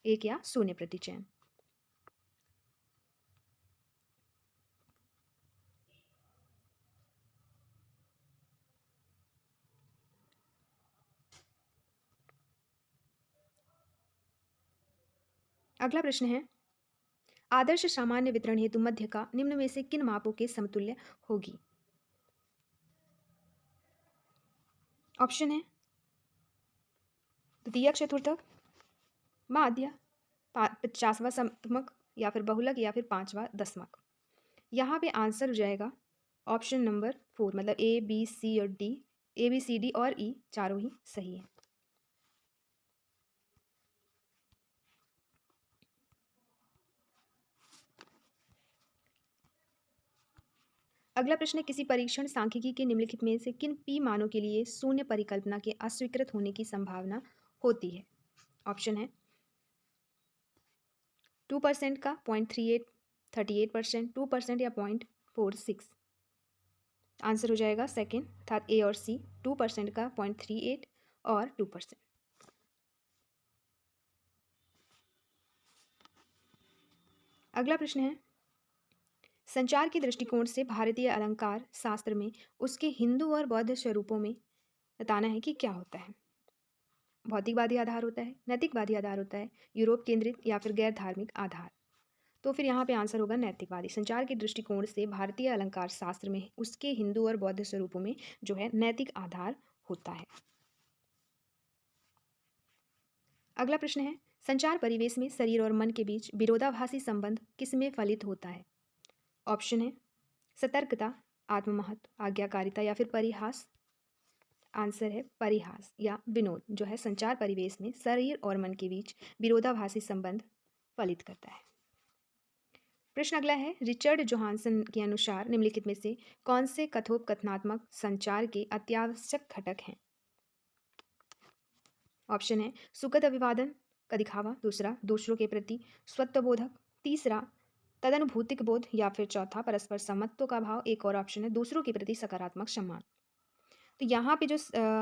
एक या शून्य प्रतिचयन। अगला प्रश्न है, आदर्श सामान्य वितरण हेतु मध्य का निम्न में से किन मापों के समतुल्य होगी? ऑप्शन है द्वितीयक चतुर्थक, माध्य, 50वां समक, या फिर बहुलक, या फिर 5वां दशमक। यहाँ पे आंसर हो जाएगा ऑप्शन नंबर 4, मतलब ए बी सी और D, A B C D और ई चारों ही सही है। अगला प्रश्न है, किसी परीक्षण सांख्यिकी के निम्नलिखित में से किन पी मानों के लिए शून्य परिकल्पना के अस्वीकृत होने की संभावना होती है? ऑप्शन है 2% का 0.38, 38%, 2% या 0.46। आंसर हो जाएगा सेकेंड, था ए और सी, 2% का 0.38 और 2%। अगला प्रश्न है, संचार के दृष्टिकोण से भारतीय अलंकार शास्त्र में उसके हिंदू और बौद्ध स्वरूपों में बताना है कि क्या होता है। भौतिकवादी आधार होता है, नैतिकवादी आधार होता है, यूरोप केंद्रित, या फिर गैर धार्मिक आधार। तो फिर यहाँ पे आंसर होगा नैतिकवादी। संचार के दृष्टिकोण से भारतीय अलंकार शास्त्र में उसके हिंदू और बौद्ध स्वरूपों में जो है नैतिक आधार होता है। अगला प्रश्न है, संचार परिवेश में शरीर और मन के बीच विरोधाभासी संबंध किसमें फलित होता है? ऑप्शन है सतर्कता, आत्ममहत्व, आज्ञाकारिता, या फिर परिहास। आंसर है परिहास या विनोद, जो है संचार परिवेश में शरीर और मन के बीच विरोधाभासी संबंध फलित करता है। प्रश्न अगला है, रिचर्ड जोहानसन के अनुसार निम्नलिखित में से कौन से कथोपकथनात्मक संचार के अत्यावश्यक घटक हैं? ऑप्शन है सुखद अभिवादन का दिखावा, दूसरा दूसरों के प्रति स्वत्वबोधक, तीसरा तदनुभूतिक बोध, या फिर चौथा परस्पर समत्व का भाव। एक और ऑप्शन है दूसरों के प्रति सकारात्मक सम्मान। तो यहाँ पे जो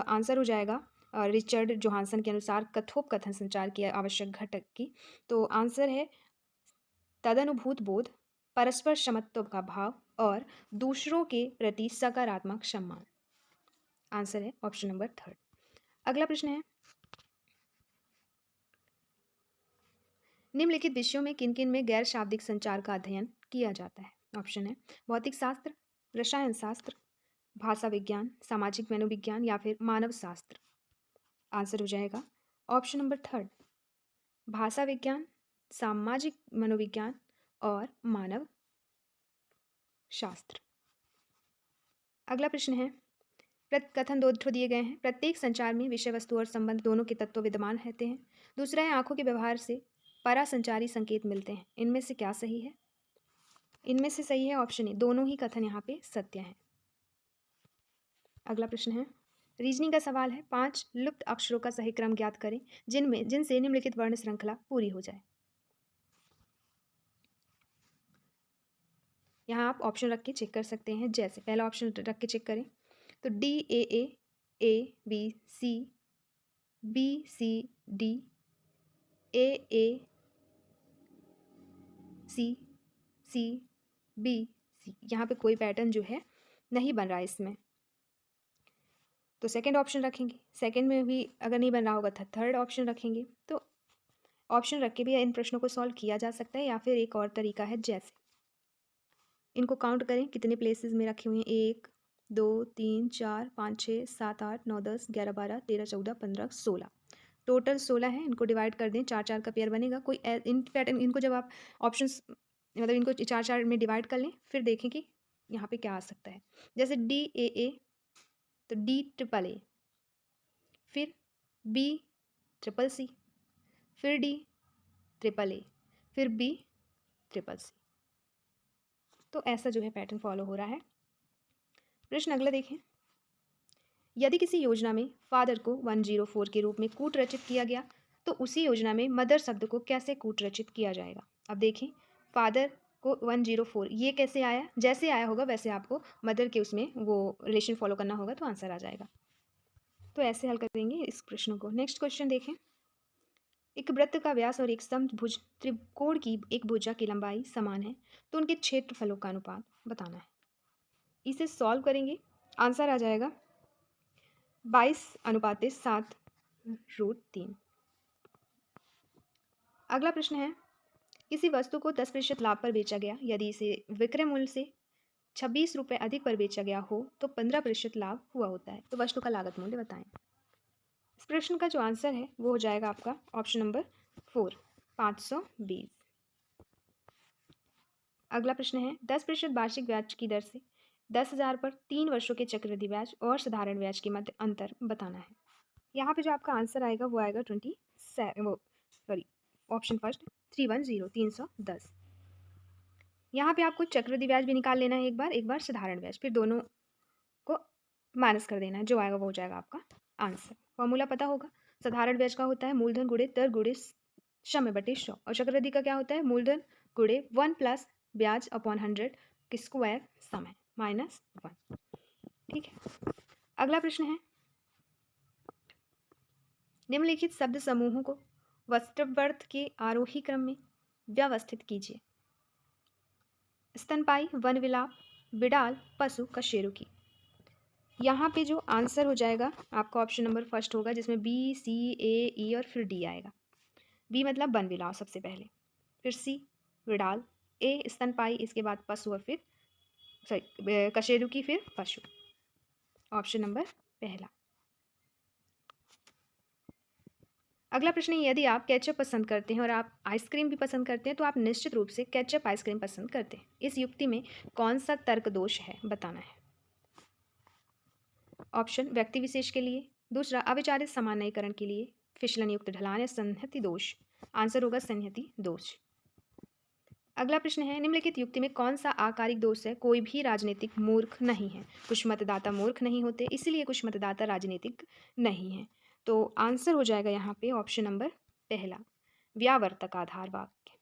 आंसर हो जाएगा रिचर्ड जोहानसन के अनुसार कथोपकथन संचार के आवश्यक घटक की, तो आंसर है तदनुभूत बोध, परस्पर समत्व का भाव और दूसरों के प्रति सकारात्मक सम्मान। आंसर है ऑप्शन नंबर थर्ड। अगला प्रश्न है, निम्नलिखित विषयों में किन किन में गैर शाब्दिक संचार का अध्ययन किया जाता है? ऑप्शन है भौतिक शास्त्र, रसायन शास्त्र, भाषा विज्ञान, सामाजिक मनोविज्ञान, या फिर मानव शास्त्र। आंसर हो जाएगा ऑप्शन नंबर थर्ड, भाषा विज्ञान, सामाजिक मनोविज्ञान और मानव शास्त्र। अगला प्रश्न है, कथन दो दिए गए हैं, प्रत्येक संचार में विषय वस्तु और संबंध दोनों के तत्व विद्यमान रहते हैं। दूसरा है आंखों के व्यवहार से परासंचारी संकेत मिलते हैं। इनमें से क्या सही है? इनमें से सही है ऑप्शन ए, दोनों ही कथन यहाँ पे सत्य हैं। अगला प्रश्न है, रीजनिंग का सवाल है, 5 लुप्त अक्षरों का सही क्रम ज्ञात करें जिनसे निम्नलिखित वर्ण श्रृंखला पूरी हो जाए। यहाँ आप ऑप्शन रख के चेक कर सकते हैं, जैसे पहला ऑप्शन रख के चेक करें तो D A B C D, A C B C. यहाँ पे कोई पैटर्न जो है नहीं बन रहा है इसमें, तो सेकंड ऑप्शन रखेंगे। सेकंड में भी अगर नहीं बन रहा होगा तो थर्ड ऑप्शन रखेंगे। तो ऑप्शन रख के भी इन प्रश्नों को सॉल्व किया जा सकता है, या फिर एक और तरीका है, जैसे इनको काउंट करें कितने प्लेसेस में रखे हुए हैं, 1 2 3 4 5 6 7 8 9 10 11 12 13 14 15 16, टोटल 16 है। इनको डिवाइड कर दें, 4 4 का पेयर बनेगा। कोई इन पैटर्न, इनको जब आप ऑप्शंस मतलब इनको 4 4 में डिवाइड कर लें, फिर देखें कि यहाँ पे क्या आ सकता है। जैसे डी ए, तो डी ट्रिपल ए, फिर बी ट्रिपल सी, फिर डी ट्रिपल ए, फिर बी ट्रिपल सी। तो ऐसा जो है पैटर्न फॉलो हो रहा है। प्रश्न अगला देखें, यदि किसी योजना में फादर को 104 के रूप में कूट रचित किया गया, तो उसी योजना में मदर शब्द को कैसे कूट रचित किया जाएगा? अब देखें, फादर को 104 ये कैसे आया, जैसे आया होगा वैसे आपको मदर के उसमें वो रिलेशन फॉलो करना होगा, तो आंसर आ जाएगा। तो ऐसे हल करेंगे इस प्रश्न को। नेक्स्ट क्वेश्चन देखें। एक वृत्त का व्यास और एक समभुज त्रिकोण की एक भुजा की लंबाई समान है, तो उनके क्षेत्रफलों का अनुपात बताना है। इसे सॉल्व करेंगे, आंसर आ जाएगा 22:7√3। अगला प्रश्न है, किसी वस्तु को 10% लाभ पर बेचा गया, यदि इसे विक्रय मूल्य से 26 रुपये अधिक पर बेचा गया हो तो 15% लाभ हुआ होता है। तो वस्तु का लागत मूल्य बताएं। इस प्रश्न का जो आंसर है वो हो जाएगा आपका ऑप्शन नंबर 4, 520। अगला प्रश्न है, 10% वार्षिक ब्याज की दर से 10,000 पर 3 वर्षों के चक्रवृद्धि ब्याज और साधारण ब्याज के मध्य अंतर बताना है। यहाँ पे जो आपका आंसर आएगा वो आएगा ऑप्शन फर्स्ट 310। यहाँ पे आपको चक्रवृद्धि ब्याज भी निकाल लेना है, एक बार साधारण ब्याज, फिर दोनों को माइनस कर देना है, जो आएगा वो हो जाएगा आपका आंसर। फॉर्मूला पता होगा, साधारण ब्याज का होता है मूलधन गुणे दर गुणे समय बटे 100, और चक्रवृद्धि का क्या होता है मूलधन गुणे 1 प्लस ब्याज अपॉन 100 के स्क्वायर समय -1। ठीक है। अगला प्रश्न है, निम्नलिखित शब्द समूहों को वस्त्रवर्थ के आरोही क्रम में व्यवस्थित कीजिए। स्तनपाई, वनविलाप, बिडाल, पशु, कशेरुकी। यहाँ पे जो आंसर हो जाएगा आपका ऑप्शन नंबर फर्स्ट होगा, जिसमें बी, सी, ए, ई और फिर डी आएगा। बी मतलब वनविलाप सबसे पहले, फिर सी विडाल, ए स्तनपाई, इसके बाद पशु और फिर कशेरुकी, फिर पशु। ऑप्शन नंबर पहला। अगला प्रश्न है, यदि आप केचप पसंद करते हैं और आप आइसक्रीम भी पसंद करते हैं तो आप निश्चित रूप से केचप आइसक्रीम पसंद करते हैं। इस युक्ति में कौन सा तर्क दोष है बताना है। ऑप्शन व्यक्ति विशेष के लिए, दूसरा अविचारित सामान्यीकरण के लिए, फिसलन युक्त ढलान या संहति दोष। आंसर होगा संहति दोष। अगला प्रश्न है, निम्नलिखित युक्ति में कौन सा आकारिक दोष है। कोई भी राजनीतिक मूर्ख नहीं है, कुछ मतदाता मूर्ख नहीं होते, इसलिए कुछ मतदाता राजनीतिक नहीं है। तो आंसर हो जाएगा यहाँ पे ऑप्शन नंबर पहला, व्यावर्तक आधार वाक्य।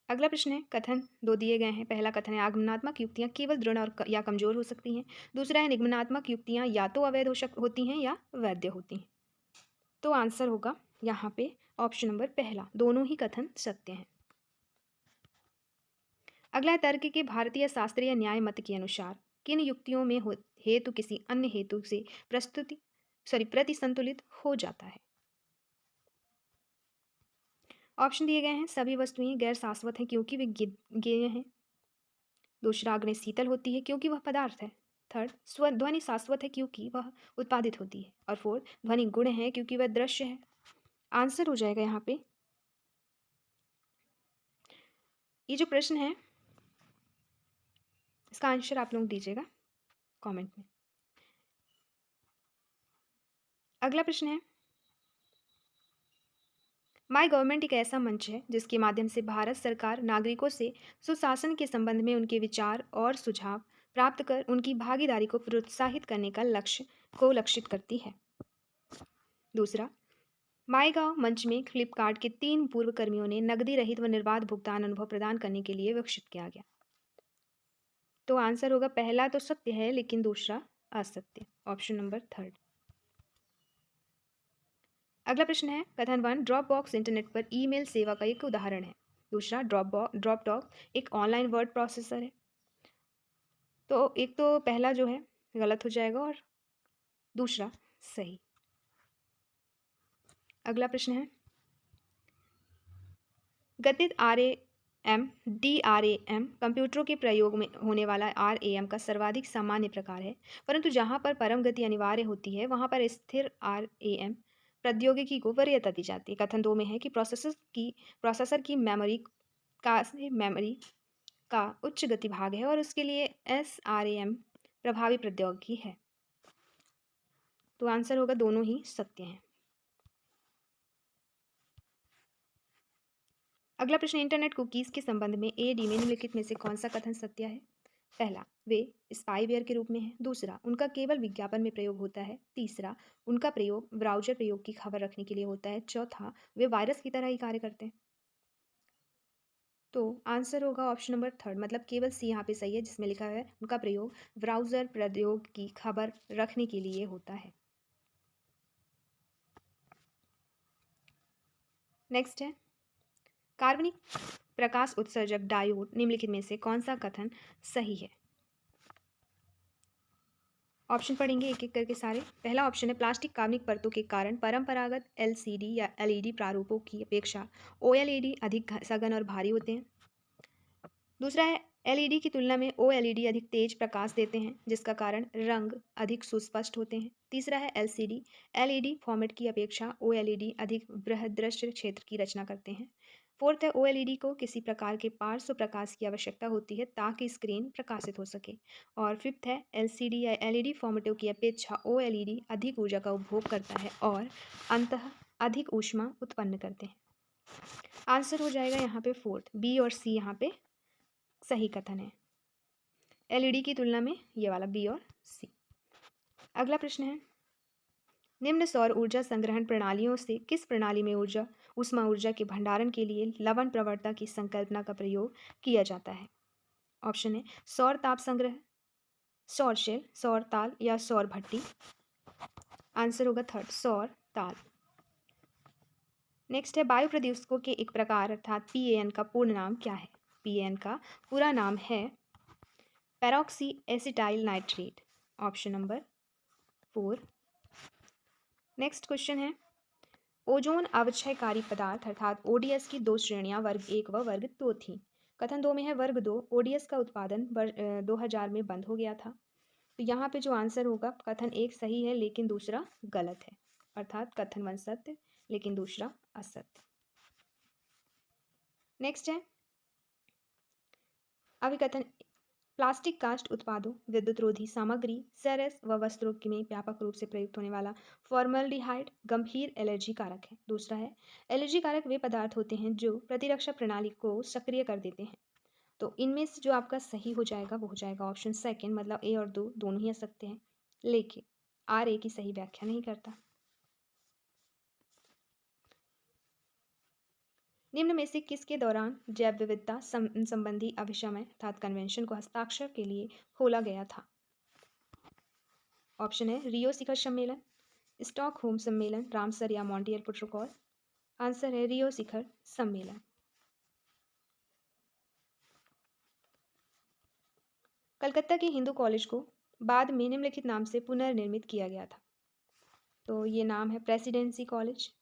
अगला प्रश्न है, कथन दो दिए गए हैं। पहला कथन है, आगमनात्मक युक्तियां केवल दृढ़ और या कमजोर हो सकती हैं। दूसरा है, निगमनात्मक युक्तियां या तो अवैध होती हैं या वैध होती हैं। तो आंसर होगा यहाँ पे ऑप्शन नंबर पहला, दोनों ही कथन सत्य हैं। अगला है, तर्क के भारतीय शास्त्रीय न्याय मत के अनुसार किन युक्तियों में हेतु किसी अन्य हेतु से प्रतिसंतुलित हो जाता है। ऑप्शन दिए गए हैं, सभी वस्तुएं गैर शाश्वत हैं क्योंकि वे गेय हैं। दूसरा, अग्नि शीतल होती है क्योंकि वह पदार्थ है। थर्ड, ध्वनि शाश्वत है क्योंकि वह उत्पादित होती है। और फोर्थ, ध्वनि गुण है क्योंकि वह दृश्य है। आंसर हो जाएगा यहाँ पे, ये जो प्रश्न है इसका आंसर आप लोग दीजिएगा कमेंट में। अगला प्रश्न है, माई गवर्नमेंट एक ऐसा मंच है जिसके माध्यम से भारत सरकार नागरिकों से सुशासन के संबंध में उनके विचार और सुझाव प्राप्त कर उनकी भागीदारी को प्रोत्साहित करने का लक्षित करती है। दूसरा, माईगाव मंच में फ्लिपकार्ट के 3 पूर्व कर्मियों ने नकदी रहित व निर्बाध भुगतान अनुभव प्रदान करने के लिए विकसित किया गया। तो आंसर होगा पहला तो सत्य है लेकिन दूसरा असत्य, ऑप्शन नंबर थर्ड। अगला प्रश्न है, कथन 1, ड्रॉप बॉक्स इंटरनेट पर ईमेल सेवा का एक उदाहरण है। दूसरा, ड्रॉपडॉग एक ऑनलाइन वर्ड प्रोसेसर है। तो एक तो पहला जो है गलत हो जाएगा और दूसरा सही। अगला प्रश्न है, गतित DRAM कंप्यूटरों के प्रयोग में होने वाला RAM का सर्वाधिक सामान्य प्रकार है, परंतु जहां पर परम गति अनिवार्य होती है वहां पर स्थिर RAM प्रौद्योगिकी को वरीयता दी जाती है। कथन 2 में है कि प्रोसेसर की मेमोरी का उच्च गति भाग है और उसके लिए SRAM प्रभावी प्रौद्योगिकी है। तो आंसर होगा दोनों ही सत्य हैं। अगला प्रश्न, इंटरनेट कुकीज़ के संबंध में AD में निम्नलिखित में से कौन सा कथन सत्य है। पहला, वे स्पाईवेयर के रूप में है। दूसरा, उनका केवल विज्ञापन में प्रयोग होता है। तीसरा, उनका प्रयोग ब्राउज़र प्रयोग की खबर रखने के लिए होता है। चौथा, वे वायरस की तरह ही कार्य करते हैं। तो आंसर होगा ऑप्शन नंबर थर्ड, मतलब केवल सी यहाँ पे सही है, जिसमें लिखा है उनका प्रयोग ब्राउज़र प्रयोग की खबर रखने के लिए होता है। नेक्स्ट है कार्बनिक प्रकाश उत्सर्जक डायोड निम्नलिखित में से कौन सा कथन सही है। ऑप्शन पढ़ेंगे एक एक करके सारे। पहला ऑप्शन है प्लास्टिक कार्बनिक परतों के कारण परंपरागत एलसीडी या एलईडी प्रारूपों की अपेक्षा ओएलईडी अधिक सघन और भारी होते हैं। दूसरा है एलईडी की तुलना में ओएलईडी अधिक तेज प्रकाश देते हैं, जिसका कारण रंग अधिक सुस्पष्ट होते हैं। तीसरा है एलसीडी एलईडी फॉर्मेट की अपेक्षा ओएलईडी अधिक बृहदृश्य क्षेत्र की रचना करते हैं। फोर्थ है ओएलईडी को किसी प्रकार के पार्श्व प्रकाश की आवश्यकता होती है ताकि स्क्रीन प्रकाशित हो सके। और फिफ्थ है एलसीडी या एलईडी फॉर्मेटों की अपेक्षा ओएलईडी अधिक ऊर्जा का उपभोग करता है और अंततः अधिक ऊष्मा उत्पन्न करते हैं। आंसर हो जाएगा यहाँ पे फोर्थ, बी और सी यहाँ पे सही कथन है। एलईडी की तुलना में ये वाला बी और सी। अगला प्रश्न है निम्न सौर ऊर्जा संग्रहण प्रणालियों से किस प्रणाली में ऊष्मा ऊर्जा के भंडारण के लिए लवण प्रवणता की संकल्पना का प्रयोग किया जाता है। ऑप्शन है सौर ताप संग्रह, सौर शेल, सौर ताल या सौर भट्टी। आंसर होगा थर्ड, सौर ताल। नेक्स्ट है वायु प्रदूषकों के एक प्रकार अर्थात पीएएन का पूर्ण नाम क्या है। पीएएन का पूरा नाम है peroxy acetyl nitrate. Option number 4। Next question है ओजोन अवक्षयकारी पदार्थ अर्थात ओडीएस की 2 श्रेणियां वर्ग 1 व वर्ग 2 थीं। कथन 2 में है वर्ग 2 ओडीएस का उत्पादन 2000 में बंद हो गया था। तो यहाँ पे जो आंसर होगा कथन 1 सही है लेकिन दूसरा गलत है, अर्थात कथन 1 सत्य लेकिन दूसरा असत्य। नेक्स्ट है अभिकथन प्लास्टिक कास्ट उत्पादों, विद्युत रोधी सामग्री, सेरेस व वस्त्रों में व्यापक रूप से प्रयुक्त होने वाला फॉर्मल्डिहाइड गंभीर एलर्जी कारक है। दूसरा है एलर्जी कारक वे पदार्थ होते हैं जो प्रतिरक्षा प्रणाली को सक्रिय कर देते हैं। तो इनमें से जो आपका सही हो जाएगा वो हो जाएगा ऑप्शन सेकेंड, मतलब ए और दो दोनों ही आ सकते हैं, लेकिन आर ए की सही व्याख्या नहीं करता। निम्न में से किसके दौरान जैव विविधता संबंधी अभिसमय अर्थात कन्वेंशन को हस्ताक्षर के लिए खोला गया था। ऑप्शन है रियो शिखर सम्मेलन, स्टॉकहोम सम्मेलन, रामसर या मॉन्ट्रियल प्रोटोकॉल। आंसर है रियो शिखर सम्मेलन। कलकत्ता के हिंदू कॉलेज को बाद में निम्नलिखित नाम से पुनर्निर्मित किया गया था। तो ये नाम है प्रेसिडेंसी कॉलेज।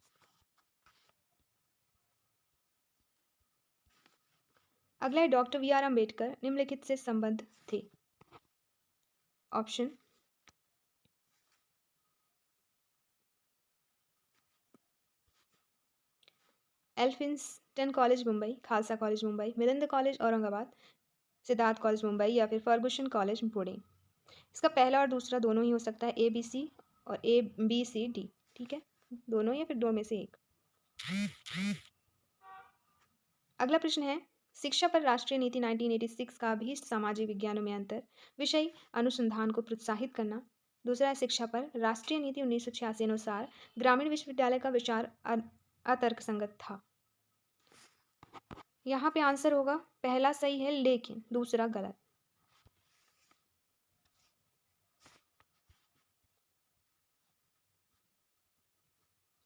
अगला है डॉक्टर वी आर अम्बेडकर निम्नलिखित से संबद्ध थे। Option Elphinstone college Mumbai, Khalsa college Mumbai, Milind college Aurangabad, Siddharth college Mumbai या फिर फर्गुसन कॉलेज पुणे। इसका पहला और दूसरा दोनों ही हो सकता है, ए बी सी और ए बी सी डी, ठीक है, दोनों या फिर दो में से एक। अगला प्रश्न है शिक्षा पर राष्ट्रीय नीति 1986 का अभीष्ट सामाजिक विज्ञानों में अंतर विषय अनुसंधान को प्रोत्साहित करना। दूसरा है शिक्षा पर राष्ट्रीय नीति 1986 अनुसार ग्रामीण विश्वविद्यालय का विचार अतर्कसंगत था। यहाँ पे आंसर होगा पहला सही है लेकिन दूसरा गलत।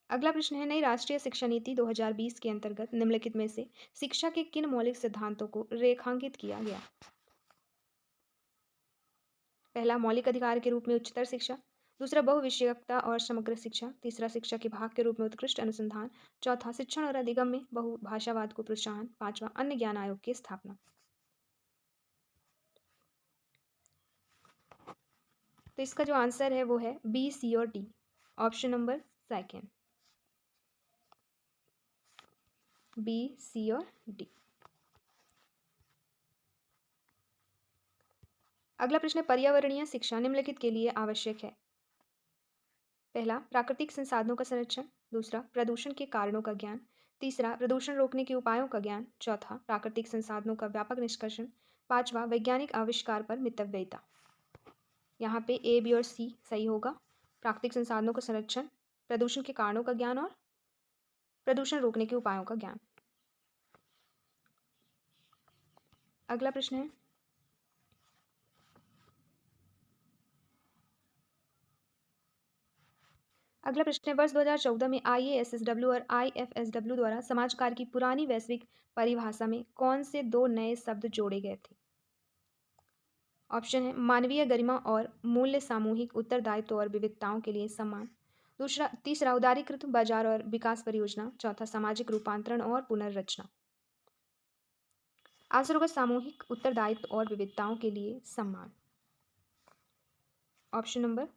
अगला प्रश्न है नई राष्ट्रीय शिक्षा नीति 2020 के अंतर्गत निम्नलिखित में से शिक्षा के किन मौलिक सिद्धांतों को रेखांकित किया गया। पहला मौलिक अधिकार के रूप में उच्चतर शिक्षा, दूसरा बहुविषयकता और समग्र शिक्षा, तीसरा शिक्षा के भाग के रूप में उत्कृष्ट अनुसंधान, चौथा शिक्षण और अधिगम में बहुभाषावाद को प्रोत्साहन, पांचवा अन्य ज्ञान आयोग की स्थापना। तो इसका जो आंसर है वो है बी सी और D, option number second, B C और डी। अगला प्रश्न है पर्यावरणीय शिक्षा निम्नलिखित के लिए आवश्यक है। पहला प्राकृतिक संसाधनों का संरक्षण, दूसरा प्रदूषण के कारणों का ज्ञान, तीसरा प्रदूषण रोकने के उपायों का ज्ञान, चौथा प्राकृतिक संसाधनों का व्यापक निष्कर्षण, पांचवा वैज्ञानिक आविष्कार पर मितव्ययिता। यहाँ पे ए बी और सी सही होगा, प्राकृतिक संसाधनों का संरक्षण, प्रदूषण के कारणों का ज्ञान और प्रदूषण रोकने के उपायों का ज्ञान। अगला प्रश्न है, वर्ष 2014 में IASSW और IFSW द्वारा समाज कार्य की पुरानी वैश्विक परिभाषा में कौन से 2 नए शब्द जोड़े गए थे? ऑप्शन है मानवीय गरिमा और मूल्य, सामूहिक उत्तरदायित्व और विविधताओं के लिए सम्मान। तीसरा उदारीकृत बाजार और विकास परियोजना। चौथा सामाजिक रूपांतरण और पुनर्रचना। आंसर होगा सामूहिक उत्तरदायित्व और विविधताओं के लिए सम्मान। Option number